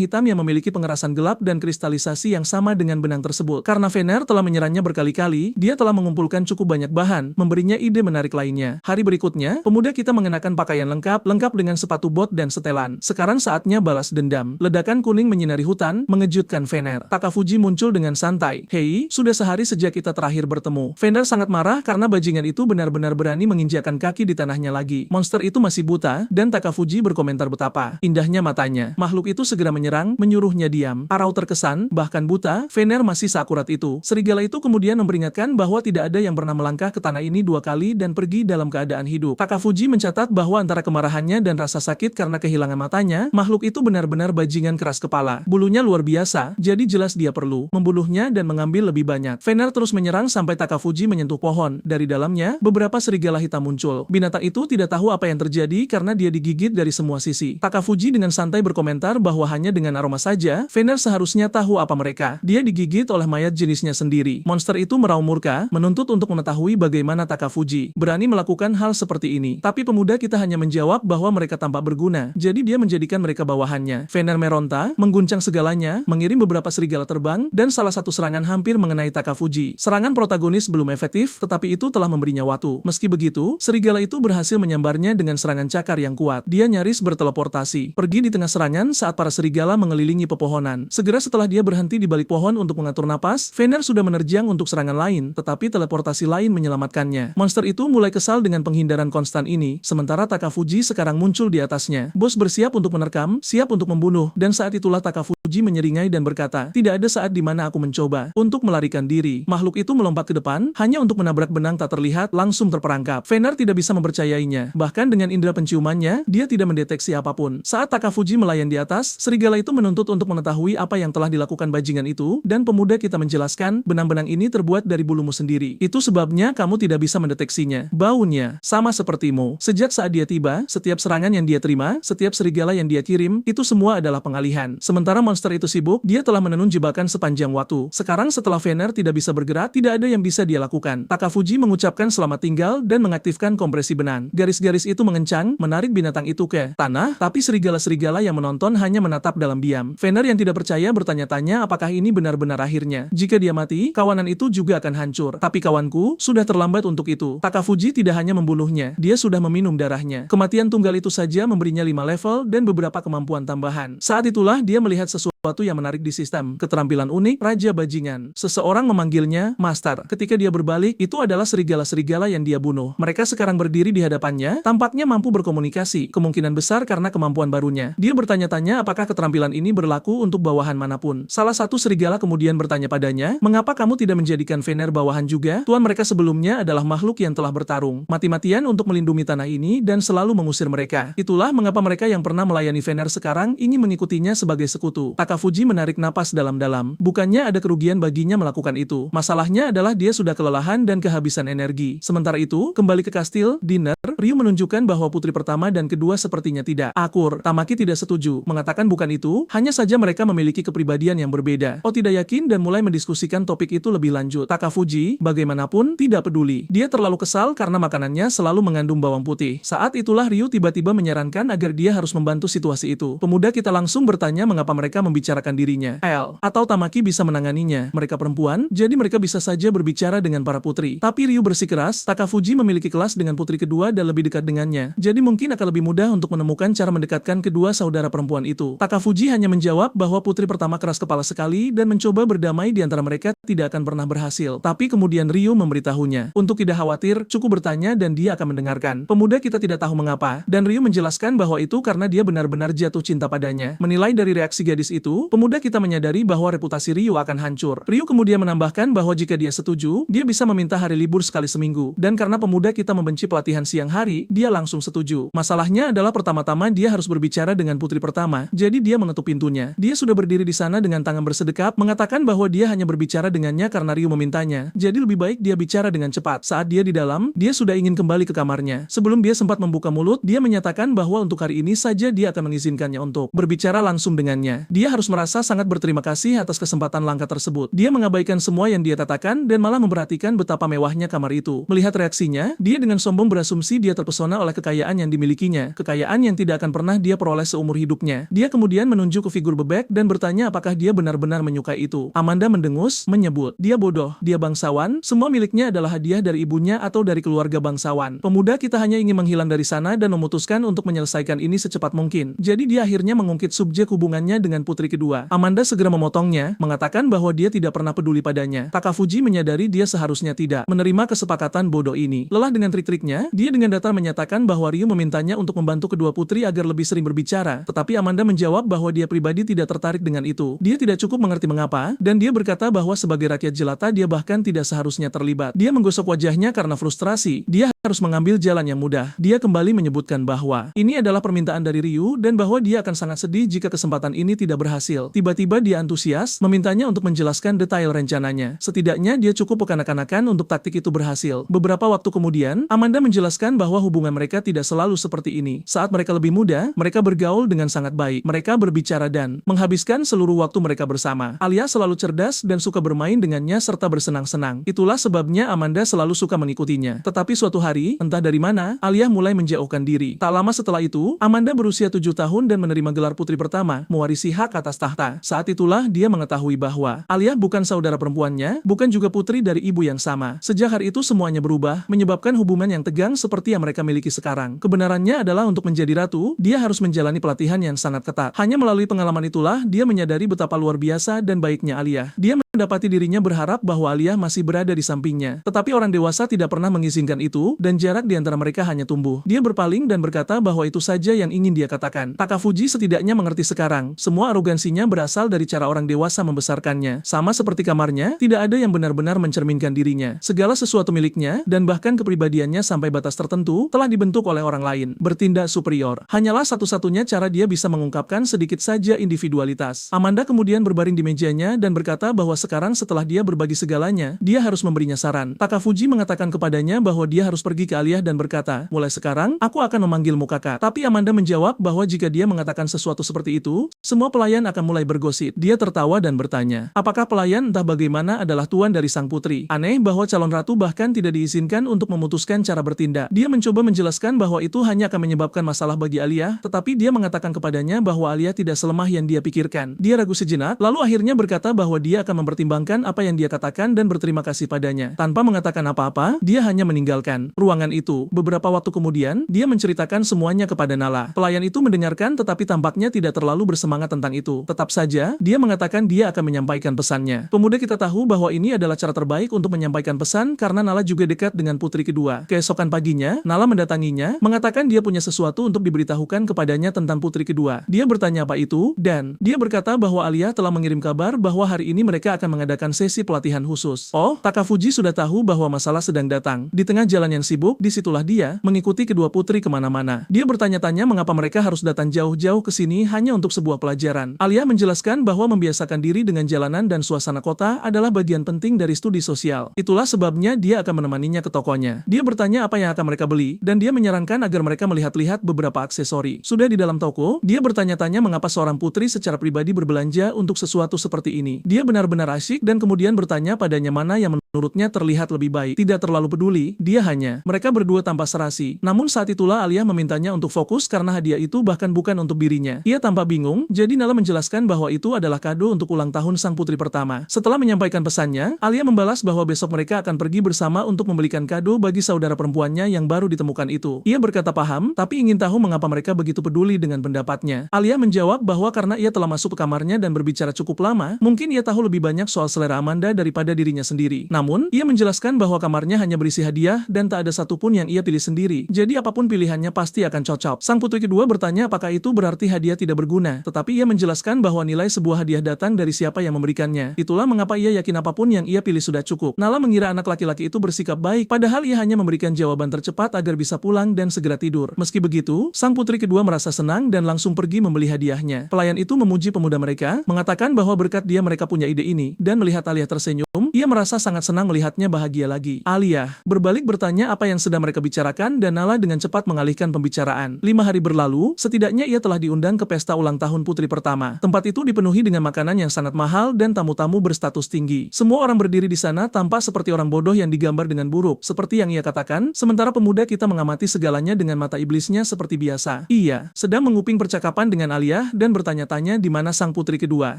hitam yang memiliki pengerasan gelap dan kristalisasi yang sama dengan benang tersebut. Karena Fener telah menyerangnya berkali-kali, dia telah mengumpulkan cukup banyak bahan, memberinya ide menarik lainnya. Hari berikutnya, pemuda kita mengenakan pakaian lengkap dengan sepatu bot dan setelan. Sekarang saatnya balas dendam. Ledakan kuning menyinari hutan, mengejutkan Fener. Takafuji muncul dengan santai. Hei, sudah sehari sejak kita terakhir bertemu. Fener sangat marah karena bajingan itu benar-benar berani menginjakkan kaki di tanahnya lagi. Monster itu masih buta, dan Takafuji berkomentar betapa indahnya matanya. Makhluk itu segera menyerang, menyuruhnya diam. Arau terkesan, bahkan buta, Fener masih seakurat itu. Serigala itu kemudian memperingatkan bahwa tidak ada yang pernah melangkah ke tanah ini 2 kali dan pergi dalam keadaan hidup. Takafuji mencatat bahwa antara kemarahannya dan rasa sakit karena kehilangan matanya, makhluk itu benar-benar bajingan keras kepala. Bulunya luar biasa, jadi jelas dia perlu membunuhnya dan mengambil lebih banyak. Fener terus menyerang sampai Takafuji menyentuh pohon. Dari dalamnya, beberapa serigala hitam muncul. Binatang itu tidak tahu apa yang terjadi karena dia digigit dari semua sisi. Takafuji dengan santai berkomentar bahwa hanya dengan aroma saja, Fener seharusnya tahu apa mereka. Dia digigit oleh mayat jenisnya sendiri. Monster itu meraung murka, menuntut untuk mengetahui bagaimana Takafuji berani melakukan hal seperti ini. Tapi pemuda kita hanya menjawab bahwa mereka tampak berguna, jadi dia menjadikan mereka bawahannya. Fener meronta, mengguncang segalanya, mengirim beberapa serigala terbang, dan salah satu serangan hampir mengenai Takafuji. Serangan protagonis belum efektif, tetapi itu telah memberinya waktu. Meski begitu, serigala itu berhasil menyambarnya dengan serangan cakar yang kuat. Dia nyaris berteleportasi, pergi di tengah serangan saat para serigala mengelilingi pepohonan. Segera setelah dia berhenti di balik pohon untuk mengatur napas, Fener sudah menerjang untuk serangan lain, tetapi teleportasi lain menyelamatkannya. Monster itu mulai kesal dengan penghindaran konstan ini, sementara Takafuji sekarang muncul di atasnya. Bos bersiap untuk menerkam, siap untuk membunuh, dan saat itulah Takafuji menyeringai dan berkata, tidak ada saat di mana aku mencoba untuk melarikan diri. Makhluk itu melompat ke depan, hanya untuk menabrak benang tak terlihat, langsung terperangkap. Fener tidak bisa mempercayainya. Bahkan dengan indera penciumannya, dia tidak mendeteksi apapun. Saat Takafuji melayang di atas, serigala itu menuntut untuk mengetahui apa yang telah dilakukan bajingan itu, dan pemuda kita menjelaskan, benang-benang ini terbuat dari bulumu sendiri. Itu sebabnya kamu tidak bisa mendeteksinya. Baunya sama sepertimu. Sejak saat dia tiba, setiap serangan yang dia terima, setiap serigala yang dia kirim, itu semua adalah pengalihan. Sementara monster itu sibuk, dia telah menenun jebakan sepanjang waktu. Sekarang setelah Fener tidak bisa bergerak, tidak ada yang bisa dia lakukan. Takafuji mengucapkan selamat tinggal dan mengaktifkan kompresi benang. Garis-garis itu mengencang, menarik binatang itu ke tanah, tapi serigala-serigala yang menonton hanya menatap dalam diam. Fener yang tidak percaya bertanya-tanya apakah ini benar-benar akhirnya. Jika dia mati, kawanan itu juga akan hancur. Tapi kawanku, sudah terlambat untuk itu. Takafuji tidak hanya membunuhnya, dia sudah meminum darahnya. Kematian tunggal itu saja memberinya 5 level dan beberapa kemampuan tambahan. Saat itulah dia melihat sesuatu yang menarik di sistem. Keterampilan unik, Raja Bajingan. Seseorang memanggilnya Master. Ketika dia berbalik, itu adalah serigala-serigala yang dia bunuh. Mereka sekarang berdiri di hadapannya, tampaknya mampu berkomunikasi. Kemungkinan besar karena kemampuan barunya. Dia bertanya-tanya apakah keterampilan ini berlaku untuk bawahan manapun. Salah satu serigala kemudian bertanya padanya, mengapa kamu tidak menjadikan Fener bawahan juga? Tuan mereka sebelumnya adalah makhluk yang telah bertarung mati-matian untuk melindungi tanah ini dan selalu mengusir mereka. Itulah mengapa mereka yang pernah melayani Fener sekarang ingin mengikutinya sebagai sekutu. Takafuji menarik napas dalam-dalam. Bukannya ada kerugian baginya melakukan itu. Masalahnya adalah dia sudah kelelahan dan kehabisan energi. Sementara itu, kembali ke kastil, dinner, Ryu menunjukkan bahwa putri pertama dan kedua sepertinya tidak akur. Tamaki tidak setuju, mengatakan bukan itu, hanya saja mereka memiliki kepribadian yang berbeda. Oh tidak yakin dan mulai mendiskusikan topik itu lebih lanjut. Takafuji, bagaimanapun, tidak peduli. Dia terlalu kesal karena makanannya selalu mengandung bawang putih. Saat itulah Ryu tiba-tiba menyarankan agar dia harus membantu situasi itu. Pemuda kita langsung bertanya mengapa mereka membicarakan dirinya. Atau Tamaki bisa menanganinya. Mereka perempuan, jadi mereka bisa saja berbicara dengan para putri. Tapi Ryu bersikeras, Takafuji memiliki kelas dengan putri kedua dan lebih dekat dengannya. Jadi mungkin akan lebih mudah untuk menemukan cara mendekatkan kedua saudara perempuan itu. Takafuji hanya menjawab bahwa putri pertama keras kepala sekali dan mencoba berdamai di antara mereka tidak akan pernah berhasil. Tapi kemudian Ryu memberitahunya. Untuk tidak khawatir, cukup bertanya dan dia akan mendengarkan. Pemuda kita tidak tahu mengapa, dan Ryu menjelaskan bahwa itu karena dia benar-benar jatuh cinta padanya. Menilai dari reaksi gadis itu, pemuda kita menyadari bahwa reputasi Ryu akan hancur. Ryu kemudian menambahkan bahwa jika dia setuju, dia bisa meminta hari libur sekali seminggu. Dan karena pemuda kita membenci pelatihan siang hari, dia langsung setuju. Masalahnya adalah pertama-tama dia harus berbicara dengan putri pertama, jadi dia mengetuk pintunya. Dia sudah berdiri di sana dengan tangan bersedekap, mengatakan bahwa dia hanya berbicara dengannya karena Ryu memintanya. Jadi lebih baik dia bicara dengan cepat. Saat dia di dalam, dia sudah ingin kembali ke kamarnya. Sebelum dia sempat membuka mulut, dia menyatakan bahwa untuk hari ini saja dia akan mengizinkannya untuk berbicara langsung dengannya. Dia harus merasa sangat berterima kasih atas kesempatan langka tersebut. Dia mengabaikan semua yang dia katakan dan malah memperhatikan betapa mewahnya kamar itu. Melihat reaksinya, dia dengan sombong berasumsi dia terpesona oleh kekayaan yang dimilikinya, kekayaan yang tidak akan pernah dia peroleh seumur hidupnya. Dia kemudian menunjuk ke figur bebek dan bertanya apakah dia benar-benar menyukai itu. Amanda mendengus, menyebut, dia bodoh, dia bangsawan, semua miliknya adalah hadiah dari ibunya atau dari keluarga bangsawan. Pemuda kita hanya ingin menghilang dari sana dan memutuskan untuk menyelesaikan ini secepat mungkin. Jadi dia akhirnya mengungkit subjek hubungannya dengan putri kedua. Amanda segera memotongnya, mengatakan bahwa dia tidak pernah peduli padanya. Takafuji menyadari dia seharusnya tidak menerima kesepakatan bodoh ini. Lelah dengan trik-triknya, dia dengan datar menyatakan bahwa Ryu memintanya untuk membantu kedua putri agar lebih sering berbicara, tetapi Amanda menjawab bahwa dia pribadi tidak tertarik dengan itu. Dia tidak cukup mengerti mengapa, dan dia berkata bahwa sebagai rakyat jelata dia bahkan tidak seharusnya terlibat. Dia menggosok wajahnya karena frustrasi. Dia harus mengambil jalan yang mudah. Dia kembali menyebutkan bahwa ini adalah permintaan dari Ryu dan bahwa dia akan sangat sedih jika kesempatan ini tidak berhasil. Tiba-tiba dia antusias, memintanya untuk menjelaskan detail rencananya. Setidaknya dia cukup kekanak-kanakan untuk taktik itu berhasil. Beberapa waktu kemudian, Amanda menjelaskan bahwa hubungan mereka tidak selalu seperti ini. Saat mereka lebih muda, mereka bergaul dengan sangat baik. Mereka berbicara dan menghabiskan seluruh waktu mereka bersama. Alia selalu cerdas dan suka bermain dengannya serta bersenang-senang. Itulah sebabnya Amanda selalu suka mengikutinya. Tetapi suatu hari, entah dari mana, Alia mulai menjauhkan diri. Tak lama setelah itu, Amanda berusia 7 tahun dan menerima gelar putri pertama, mewarisi hak atas tahta. Saat itulah dia mengetahui bahwa Alia bukan saudara perempuannya, bukan juga putri dari ibu yang sama. Sejak hari itu semuanya berubah, menyebabkan hubungan yang tegang seperti yang mereka miliki sekarang. Kebenarannya adalah untuk menjadi ratu, dia harus menjalani pelatihan yang sangat ketat. Hanya melalui pengalaman itulah, dia menyadari betapa luar biasa dan baiknya Alia. Dia mendapati dirinya berharap bahwa Alia masih berada di sampingnya. Tetapi orang dewasa tidak pernah mengizinkan itu, dan jarak di antara mereka hanya tumbuh. Dia berpaling dan berkata bahwa itu saja yang ingin dia katakan. Takafuji setidaknya mengerti sekarang. Semua arogansinya berasal dari cara orang dewasa membesarkannya. Sama seperti kamarnya, tidak ada yang benar-benar mencerminkan dirinya. Segala sesuatu miliknya, dan bahkan kepribadiannya sampai batas tertentu, telah dibentuk oleh orang lain. Bertindak superior. Hanyalah satu-satunya cara dia bisa mengungkapkan sedikit saja individualitas. Amanda kemudian berbaring di mejanya dan berkata bahwa sekarang setelah dia berbagi segalanya, dia harus memberinya saran. Takafuji mengatakan kepadanya bahwa dia harus pergi ke Alia dan berkata, mulai sekarang, aku akan memanggilmu kakak. Tapi Amanda menjawab bahwa jika dia mengatakan sesuatu seperti itu, semua pelayan akan mulai bergosip. Dia tertawa dan bertanya, apakah pelayan entah bagaimana adalah tuan dari sang putri? Aneh bahwa calon ratu bahkan tidak diizinkan untuk memutuskan cara bertindak. Dia mencoba menjelaskan bahwa itu hanya akan menyebabkan masalah bagi Alia, tetapi dia mengatakan kepadanya bahwa Alia tidak selemah yang dia pikirkan. Dia ragu sejenak, lalu akhirnya berkata bahwa dia akan mempertimbangkan apa yang dia katakan dan berterima kasih padanya. Tanpa mengatakan apa-apa, dia hanya meninggalkan ruangan itu. Beberapa waktu kemudian, dia menceritakan semuanya kepada Nala. Pelayan itu mendengarkan tetapi tampaknya tidak terlalu bersemangat tentang itu. Tetap saja, dia mengatakan dia akan menyampaikan pesannya. Pemuda kita tahu bahwa ini adalah cara terbaik untuk menyampaikan pesan karena Nala juga dekat dengan putri kedua. Keesokan paginya, Nala mendatanginya, mengatakan dia punya sesuatu untuk diberitahukan kepadanya tentang putri kedua. Dia bertanya apa itu, dan dia berkata bahwa Alia telah mengirim kabar bahwa hari ini mereka akan mengadakan sesi pelatihan khusus. Oh, Takafuji sudah tahu bahwa masalah sedang datang. Di tengah jalan yang sibuk, disitulah dia mengikuti kedua putri kemana-mana. Dia bertanya-tanya mengapa mereka harus datang jauh-jauh ke sini hanya untuk sebuah pelajaran. Alia menjelaskan bahwa membiasakan diri dengan jalanan dan suasana kota adalah bagian penting dari studi sosial. Itulah sebabnya dia akan menemaninya ke tokonya. Dia bertanya apa yang akan mereka beli, dan dia menyarankan agar mereka melihat-lihat beberapa aksesori. Sudah di dalam toko, dia bertanya-tanya mengapa seorang putri secara pribadi berbelanja untuk sesuatu seperti ini. Dia benar-benar asyik dan kemudian bertanya padanya mana yang menurutnya terlihat lebih baik. Tidak terlalu peduli, dia hanya. Mereka berdua tanpa serasi. Namun saat itulah Alia memintanya untuk fokus karena hadiah itu bahkan bukan untuk dirinya. Ia tampak bingung, jadi Nala menjelaskan bahwa itu adalah kado untuk ulang tahun sang putri pertama. Setelah menyampaikan pesannya, Alia membalas bahwa besok mereka akan pergi bersama untuk membelikan kado bagi saudara perempuannya yang baru ditemukan itu. Ia berkata paham, tapi ingin tahu mengapa mereka begitu peduli dengan pendapatnya. Alia menjawab bahwa karena ia telah masuk ke kamarnya dan berbicara cukup lama, mungkin ia tahu lebih banyak soal selera Amanda daripada dirinya sendiri. Namun, ia menjelaskan bahwa kamarnya hanya berisi hadiah dan tak ada satupun yang ia pilih sendiri. Jadi apapun pilihannya pasti akan cocok. Sang putri kedua bertanya apakah itu berarti hadiah tidak berguna, tetapi ia menjelaskan bahwa nilai sebuah hadiah datang dari siapa yang memberikannya. Itulah mengapa ia yakin apapun yang ia pilih sudah cukup. Nala mengira anak laki-laki itu bersikap baik, padahal ia hanya memberikan jawaban tercepat agar bisa pulang dan segera tidur. Meski begitu, sang putri kedua merasa senang dan langsung pergi membeli hadiahnya. Pelayan itu memuji pemuda mereka, mengatakan bahwa berkat dia mereka punya ide ini, dan melihat Alia tersenyum, ia merasa sangat senang senang melihatnya bahagia lagi. Alia berbalik bertanya apa yang sedang mereka bicarakan dan Nala dengan cepat mengalihkan pembicaraan. 5 hari berlalu, setidaknya ia telah diundang ke pesta ulang tahun putri pertama. Tempat itu dipenuhi dengan makanan yang sangat mahal dan tamu-tamu berstatus tinggi. Semua orang berdiri di sana tampak seperti orang bodoh yang digambar dengan buruk, seperti yang ia katakan, sementara pemuda kita mengamati segalanya dengan mata iblisnya seperti biasa. Ia sedang menguping percakapan dengan Alia dan bertanya-tanya di mana sang putri kedua.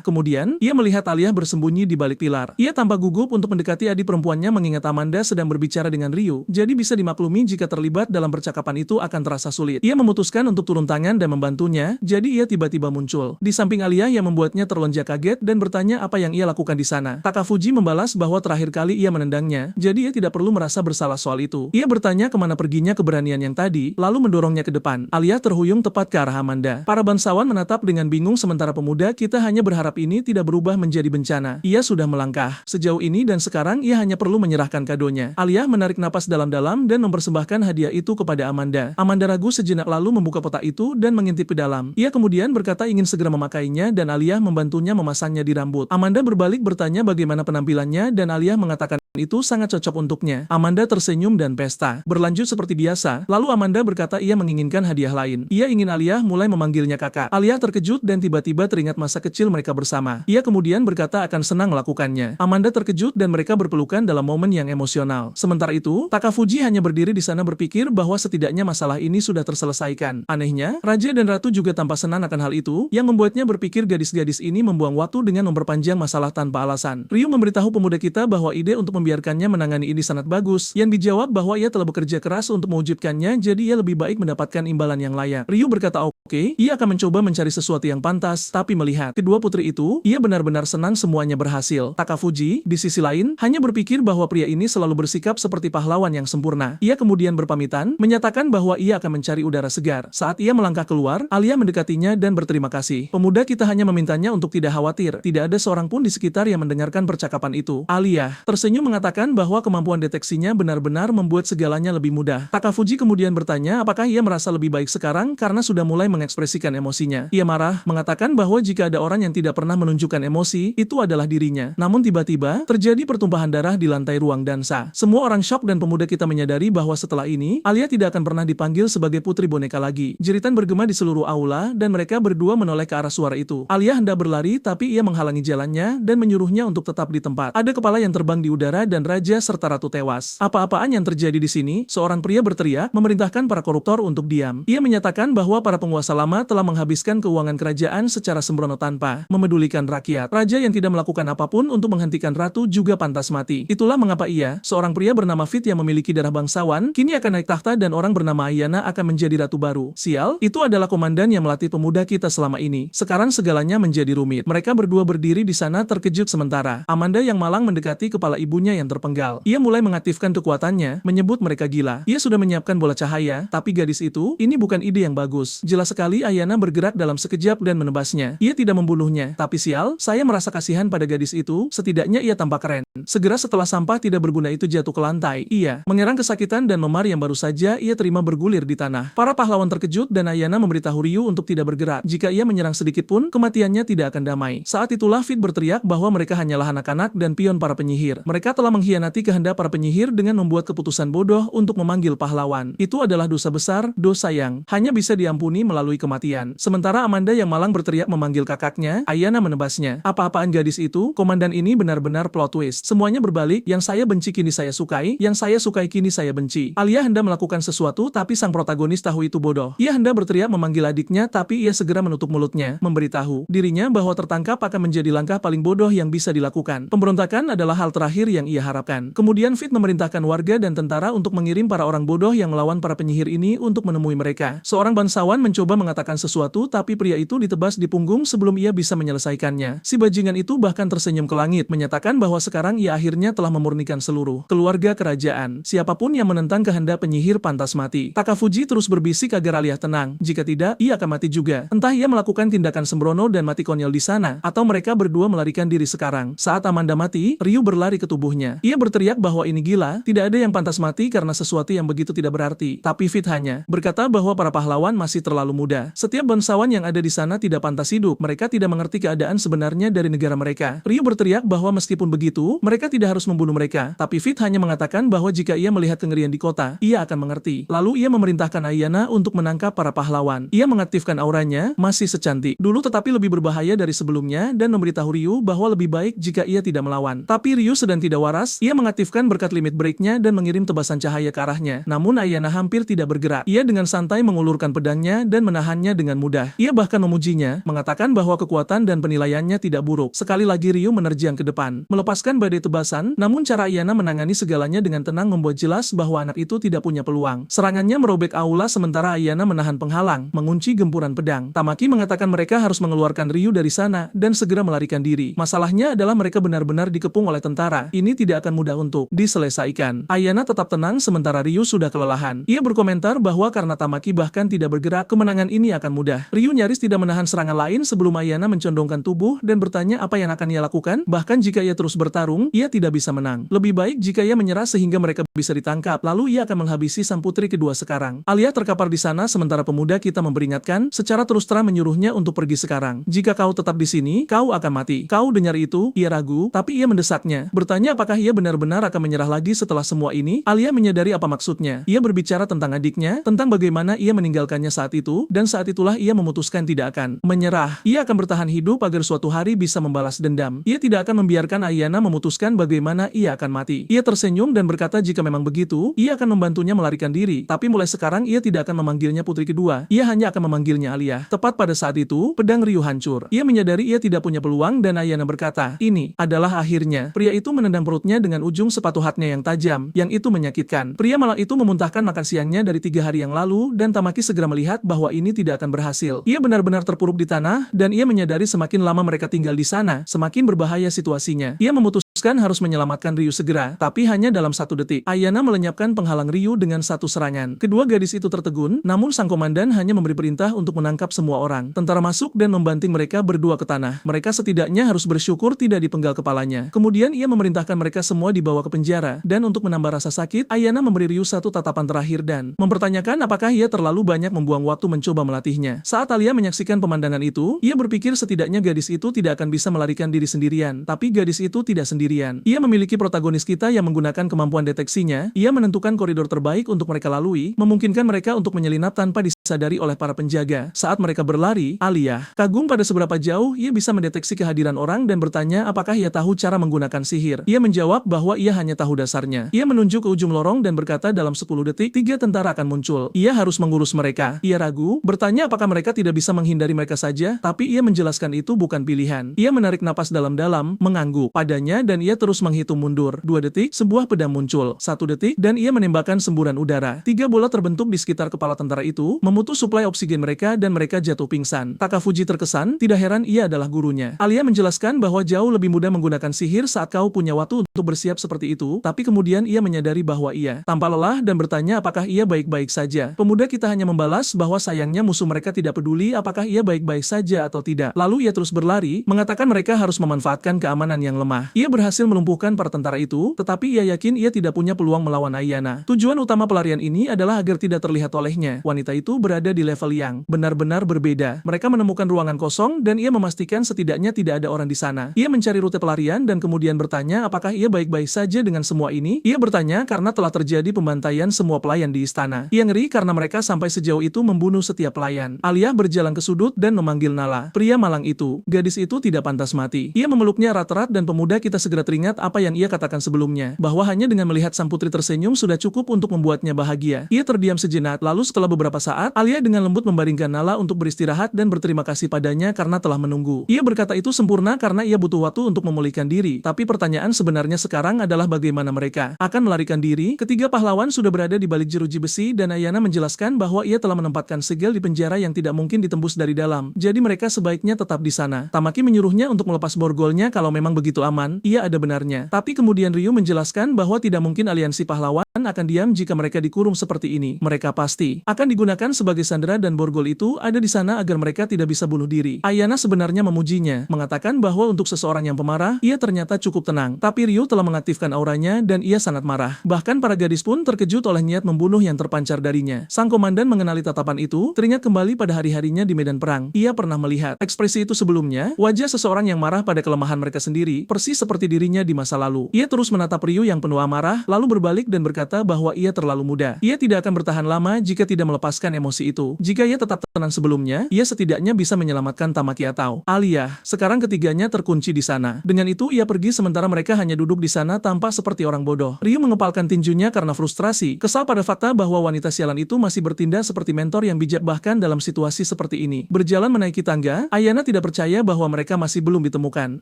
Kemudian, ia melihat Alia bersembunyi di balik pilar. Ia tampak gugup untuk mendekati adik perempuannya mengingat Amanda sedang berbicara dengan Ryu, jadi bisa dimaklumi jika terlibat dalam percakapan itu akan terasa sulit. Ia memutuskan untuk turun tangan dan membantunya, jadi ia tiba-tiba muncul di samping Alia yang membuatnya terlonjak kaget dan bertanya apa yang ia lakukan di sana. Takafuji membalas bahwa terakhir kali ia menendangnya, jadi ia tidak perlu merasa bersalah soal itu. Ia bertanya kemana perginya keberanian yang tadi, lalu mendorongnya ke depan. Alia terhuyung tepat ke arah Amanda. Para bangsawan menatap dengan bingung sementara pemuda kita hanya berharap ini tidak berubah menjadi bencana. Ia sudah melangkah sejauh ini dan sekarang ia hanya perlu menyerahkan kadonya. Alia menarik napas dalam-dalam dan mempersembahkan hadiah itu kepada Amanda. Amanda ragu sejenak lalu membuka kotak itu dan mengintip ke dalam. Ia kemudian berkata ingin segera memakainya dan Alia membantunya memasangnya di rambut. Amanda berbalik bertanya bagaimana penampilannya dan Alia mengatakan itu sangat cocok untuknya. Amanda tersenyum dan pesta berlanjut seperti biasa. Lalu Amanda berkata ia menginginkan hadiah lain. Ia ingin Alia mulai memanggilnya kakak. Alia terkejut dan tiba-tiba teringat masa kecil mereka bersama. Ia kemudian berkata akan senang melakukannya. Amanda terkejut dan mereka berpelukan dalam momen yang emosional. Sementara itu, Takafuji hanya berdiri di sana berpikir bahwa setidaknya masalah ini sudah terselesaikan. Anehnya, Raja dan Ratu juga tampak senang akan hal itu, yang membuatnya berpikir gadis-gadis ini membuang waktu dengan memperpanjang masalah tanpa alasan. Ryu memberitahu pemuda kita bahwa ide untuk membiarkannya menangani ini sangat bagus, yang dijawab bahwa ia telah bekerja keras untuk mewujudkannya, jadi ia lebih baik mendapatkan imbalan yang layak. Ryu berkata oke, ia akan mencoba mencari sesuatu yang pantas, tapi melihat kedua putri itu, ia benar-benar senang semuanya berhasil. Takafuji, di sisi lain, hanya berpikir bahwa pria ini selalu bersikap seperti pahlawan yang sempurna. Ia kemudian berpamitan, menyatakan bahwa ia akan mencari udara segar. Saat ia melangkah keluar, Alia mendekatinya dan berterima kasih. Pemuda kita hanya memintanya untuk tidak khawatir, tidak ada seorang pun di sekitar yang mendengarkan percakapan itu. Alia tersenyum mengatakan bahwa kemampuan deteksinya benar-benar membuat segalanya lebih mudah. Takafuji kemudian bertanya apakah ia merasa lebih baik sekarang karena sudah mulai mengekspresikan emosinya. Ia marah, mengatakan bahwa jika ada orang yang tidak pernah menunjukkan emosi, itu adalah dirinya. Namun tiba-tiba, terjadi pertumpahan darah di lantai ruang dansa. Semua orang syok dan pemuda kita menyadari bahwa setelah ini, Alia tidak akan pernah dipanggil sebagai putri boneka lagi. Jeritan bergema di seluruh aula dan mereka berdua menoleh ke arah suara itu. Alia hendak berlari tapi ia menghalangi jalannya dan menyuruhnya untuk tetap di tempat. Ada kepala yang terbang di udara dan raja serta ratu tewas. Apa-apaan yang terjadi di sini? Seorang pria berteriak, memerintahkan para koruptor untuk diam. Ia menyatakan bahwa para penguasa lama telah menghabiskan keuangan kerajaan secara sembrono tanpa memedulikan rakyat. Raja yang tidak melakukan apapun untuk menghentikan ratu juga pantas mati. Itulah mengapa ia, seorang pria bernama Fit yang memiliki darah bangsawan, kini akan naik takhta dan orang bernama Ayana akan menjadi ratu baru. Sial, itu adalah komandan yang melatih pemuda kita selama ini. Sekarang segalanya menjadi rumit. Mereka berdua berdiri di sana terkejut sementara. Amanda yang malang mendekati kepala ibunya yang terpenggal. Ia mulai mengaktifkan kekuatannya, menyebut mereka gila. Ia sudah menyiapkan bola cahaya, tapi gadis itu, ini bukan ide yang bagus. Jelas sekali Ayana bergerak dalam sekejap dan menebasnya. Ia tidak membunuhnya, tapi sial, saya merasa kasihan pada gadis itu, setidaknya ia tampak keren. Segera setelah sampah tidak berguna itu jatuh ke lantai, ia mengerang kesakitan dan memar yang baru saja ia terima bergulir di tanah. Para pahlawan terkejut dan Ayana memberitahu Ryu untuk tidak bergerak. Jika ia menyerang sedikit pun, kematiannya tidak akan damai. Saat itulah Fit berteriak bahwa mereka hanyalah anak-anak dan pion para penyihir. Mereka telah mengkhianati kehendak para penyihir dengan membuat keputusan bodoh untuk memanggil pahlawan. Itu adalah dosa besar, dosa yang hanya bisa diampuni melalui kematian. Sementara Amanda yang malang berteriak memanggil kakaknya, Ayana menebasnya. Apa-apaan gadis itu? Komandan ini benar-benar plot twist. Semuanya berbalik, yang saya benci kini saya sukai, yang saya sukai kini saya benci. Alia hendak melakukan sesuatu tapi sang protagonis tahu itu bodoh. Ia hendak berteriak memanggil adiknya tapi ia segera menutup mulutnya, memberitahu dirinya bahwa tertangkap akan menjadi langkah paling bodoh yang bisa dilakukan. Pemberontakan adalah hal terakhir yang ia harapkan. Kemudian Fit memerintahkan warga dan tentara untuk mengirim para orang bodoh yang melawan para penyihir ini untuk menemui mereka. Seorang bangsawan mencoba mengatakan sesuatu tapi pria itu ditebas di punggung sebelum ia bisa menyelesaikannya. Si bajingan itu bahkan tersenyum ke langit, menyatakan bahwa sekarang ia akhirnya telah memurnikan seluruh keluarga kerajaan. Siapapun yang menentang kehendak penyihir pantas mati. Takafuji terus berbisik agar Alia tenang. Jika tidak, ia akan mati juga. Entah ia melakukan tindakan sembrono dan mati konyol di sana, atau mereka berdua melarikan diri sekarang. Saat Amanda mati, Ryu berlari ke tubuhnya. tubuhnya. Ia berteriak bahwa ini gila, tidak ada yang pantas mati karena sesuatu yang begitu tidak berarti. Tapi Fit hanya berkata bahwa para pahlawan masih terlalu muda. Setiap bangsawan yang ada di sana tidak pantas hidup. Mereka tidak mengerti keadaan sebenarnya dari negara mereka. Ryu berteriak bahwa meskipun begitu, mereka tidak harus membunuh mereka. Tapi Fit hanya mengatakan bahwa jika ia melihat kengerian di kota, ia akan mengerti. Lalu ia memerintahkan Ayana untuk menangkap para pahlawan. Ia mengaktifkan auranya, masih secantik dulu tetapi lebih berbahaya dari sebelumnya dan memberitahu Ryu bahwa lebih baik jika ia tidak melawan. Tapi Ryu sedang tidak waras, ia mengaktifkan berkat limit break-nya dan mengirim tebasan cahaya ke arahnya. Namun Ayana hampir tidak bergerak. Ia dengan santai mengulurkan pedangnya dan menahannya dengan mudah. Ia bahkan memujinya, mengatakan bahwa kekuatan dan penilaiannya tidak buruk. Sekali lagi Ryu menerjang ke depan, melepaskan badai tebasan, namun cara Ayana menangani segalanya dengan tenang membuat jelas bahwa anak itu tidak punya peluang. Serangannya merobek aula sementara Ayana menahan penghalang, mengunci gempuran pedang. Tamaki mengatakan mereka harus mengeluarkan Ryu dari sana dan segera melarikan diri. Masalahnya adalah mereka benar-benar dikepung oleh tentara. Ini tidak akan mudah untuk diselesaikan. Ayana tetap tenang sementara Ryu sudah kelelahan. Ia berkomentar bahwa karena Tamaki bahkan tidak bergerak, kemenangan ini akan mudah. Ryu nyaris tidak menahan serangan lain sebelum Ayana mencondongkan tubuh dan bertanya apa yang akan ia lakukan. Bahkan jika ia terus bertarung, ia tidak bisa menang. Lebih baik jika ia menyerah sehingga mereka bisa ditangkap. Lalu ia akan menghabisi sang putri kedua sekarang. Alia terkapar di sana sementara pemuda kita memperingatkan, secara terus terang menyuruhnya untuk pergi sekarang. Jika kau tetap di sini, kau akan mati. Kau dengar itu? Ia ragu, tapi ia mendesaknya. Bertanya apakah ia benar-benar akan menyerah lagi setelah semua ini? Alia menyadari apa maksudnya. Ia berbicara tentang adiknya, tentang bagaimana ia meninggalkannya saat itu, dan saat itulah ia memutuskan tidak akan menyerah. Ia akan bertahan hidup agar suatu hari bisa membalas dendam. Ia tidak akan membiarkan Ayana memutuskan bagaimana ia akan mati. Ia tersenyum dan berkata jika memang begitu, ia akan membantunya melarikan diri. Tapi mulai sekarang ia tidak akan memanggilnya putri kedua. Ia hanya akan memanggilnya Alia. Tepat pada saat itu, pedang Ryu hancur. Ia menyadari ia tidak punya peluang dan Ayana berkata, ini adalah akhirnya. Pria itu menendang perutnya dengan ujung sepatu hatnya yang tajam, yang itu menyakitkan. Pria malang itu memuntahkan makan siangnya dari 3 hari yang lalu dan Tamaki segera melihat bahwa ini tidak akan berhasil. Ia benar-benar terpuruk di tanah dan ia menyadari semakin lama mereka tinggal di sana, semakin berbahaya situasinya. Ia memutuskan harus menyelamatkan Ryu segera, tapi hanya dalam 1 detik. Ayana melenyapkan penghalang Ryu dengan 1 serangan. Kedua gadis itu tertegun, namun sang komandan hanya memberi perintah untuk menangkap semua orang. Tentara masuk dan membanting mereka berdua ke tanah. Mereka setidaknya harus bersyukur tidak dipenggal kepalanya. Kemudian ia memerintahkan mereka semua dibawa ke penjara, dan untuk menambah rasa sakit, Ayana memberi Ryu 1 tatapan terakhir dan mempertanyakan apakah ia terlalu banyak membuang waktu mencoba melatihnya. Saat Alia menyaksikan pemandangan itu, ia berpikir setidaknya gadis itu tidak akan bisa melarikan diri sendirian. Tapi gadis itu tidak sendirian. Ia memiliki protagonis kita yang menggunakan kemampuan deteksinya. Ia menentukan koridor terbaik untuk mereka lalui, memungkinkan mereka untuk menyelinap tanpa disadari oleh para penjaga. Saat mereka berlari, Alia kagum pada seberapa jauh ia bisa mendeteksi kehadiran orang dan bertanya apakah ia tahu cara menggunakan sihir. Ia menjawab bahwa ia hanya tahu dasarnya. Ia menunjuk ke ujung lorong dan berkata dalam 10 detik, 3 tentara akan muncul. Ia harus mengurus mereka. Ia ragu, bertanya apakah mereka tidak bisa menghindari mereka saja, tapi ia menjelaskan itu bukan pilihan. Ia menarik napas dalam-dalam, mengangguk padanya dan ia terus menghitung mundur. 2 detik, sebuah pedang muncul. 1 detik, dan ia menembakkan semburan udara. 3 bola terbentuk di sekitar kepala tentara itu, memutus suplai oksigen mereka dan mereka jatuh pingsan. Takafuji terkesan, tidak heran ia adalah gurunya. Alia menjelaskan bahwa jauh lebih mudah menggunakan sihir saat kau punya waktu untuk bersiap seperti itu, tapi kemudian ia menyadari bahwa ia tampak lelah dan bertanya apakah ia baik-baik saja. Pemuda kita hanya membalas bahwa sayangnya musuh mereka tidak peduli apakah ia baik-baik saja atau tidak. Lalu ia terus berlari, mengatakan mereka harus memanfaatkan keamanan yang lemah. Ia berhasil melumpuhkan para tentara itu, tetapi ia yakin ia tidak punya peluang melawan Ayana. Tujuan utama pelarian ini adalah agar tidak terlihat olehnya. Wanita itu berada di level yang benar-benar berbeda. Mereka menemukan ruangan kosong dan ia memastikan setidaknya tidak ada orang di sana. Ia mencari rute pelarian dan kemudian bertanya apakah ia baik-baik saja dengan semua ini. Ia bertanya karena telah terjadi pembantaian semua pelayan di istana. Ia ngeri karena mereka sampai sejauh itu membunuh setiap pelayan. Alia berjalan ke sudut dan memanggil Nala. Pria malang itu, gadis itu tidak pantas mati. Ia memeluknya erat-erat dan pemuda kita segera teringat apa yang ia katakan sebelumnya, bahwa hanya dengan melihat sang putri tersenyum sudah cukup untuk membuatnya bahagia. Ia terdiam sejenak, lalu setelah beberapa saat, Alia dengan lembut membaringkan Nala untuk beristirahat dan berterima kasih padanya karena telah menunggu. Ia berkata itu sempurna karena ia butuh waktu untuk memulihkan diri, tapi pertanyaan sebenarnya sekarang adalah bagaimana mereka akan melarikan diri. Ketiga pahlawan sudah berada di balik jeruji besi dan Ayana menjelaskan bahwa ia telah menempatkan segel di penjara yang tidak mungkin ditembus dari dalam, jadi mereka sebaiknya tetap di sana. Tamaki menyuruhnya untuk melepas borgolnya kalau memang begitu aman, ia ada benarnya. Tapi kemudian Ryu menjelaskan bahwa tidak mungkin aliansi pahlawan akan diam jika mereka dikurung seperti ini. Mereka pasti akan digunakan sebagai sandera dan borgol itu ada di sana agar mereka tidak bisa bunuh diri. Ayana sebenarnya memujinya, mengatakan bahwa untuk seseorang yang pemarah, ia ternyata cukup tenang. Tapi Ryu telah mengaktifkan auranya dan ia sangat marah. Bahkan para gadis pun terkejut oleh niat membunuh yang terpancar darinya. Sang komandan mengenali tatapan itu, teringat kembali pada hari-harinya di medan perang. Ia pernah melihat ekspresi itu sebelumnya, wajah seseorang yang marah pada kelemahan mereka sendiri, persis seperti dirinya di masa lalu. Ia terus menatap Ryu yang penuh amarah, lalu berbalik dan berkata bahwa ia terlalu muda. Ia tidak akan bertahan lama jika tidak melepaskan emosi itu. Jika ia tetap tenang sebelumnya, ia setidaknya bisa menyelamatkan Tamaki atau Alia. Sekarang ketiganya terkunci di sana. Dengan itu ia pergi sementara mereka hanya duduk di sana tampak seperti orang bodoh. Ryu mengepalkan tinjunya karena frustrasi, kesal pada fakta bahwa wanita sialan itu masih bertindak seperti mentor yang bijak bahkan dalam situasi seperti ini. Berjalan menaiki tangga, Ayana tidak percaya bahwa mereka masih belum ditemukan.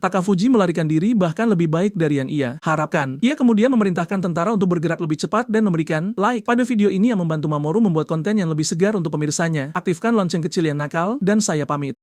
Takafuji melarikan diri bahkan lebih baik dari yang ia harapkan. Ia kemudian memerintahkan tentara untuk bergerak lebih cepat dan memberikan like pada video ini yang membantu Mamoru membuat konten yang lebih segar untuk pemirsanya. Aktifkan lonceng kecil yang nakal, dan saya pamit.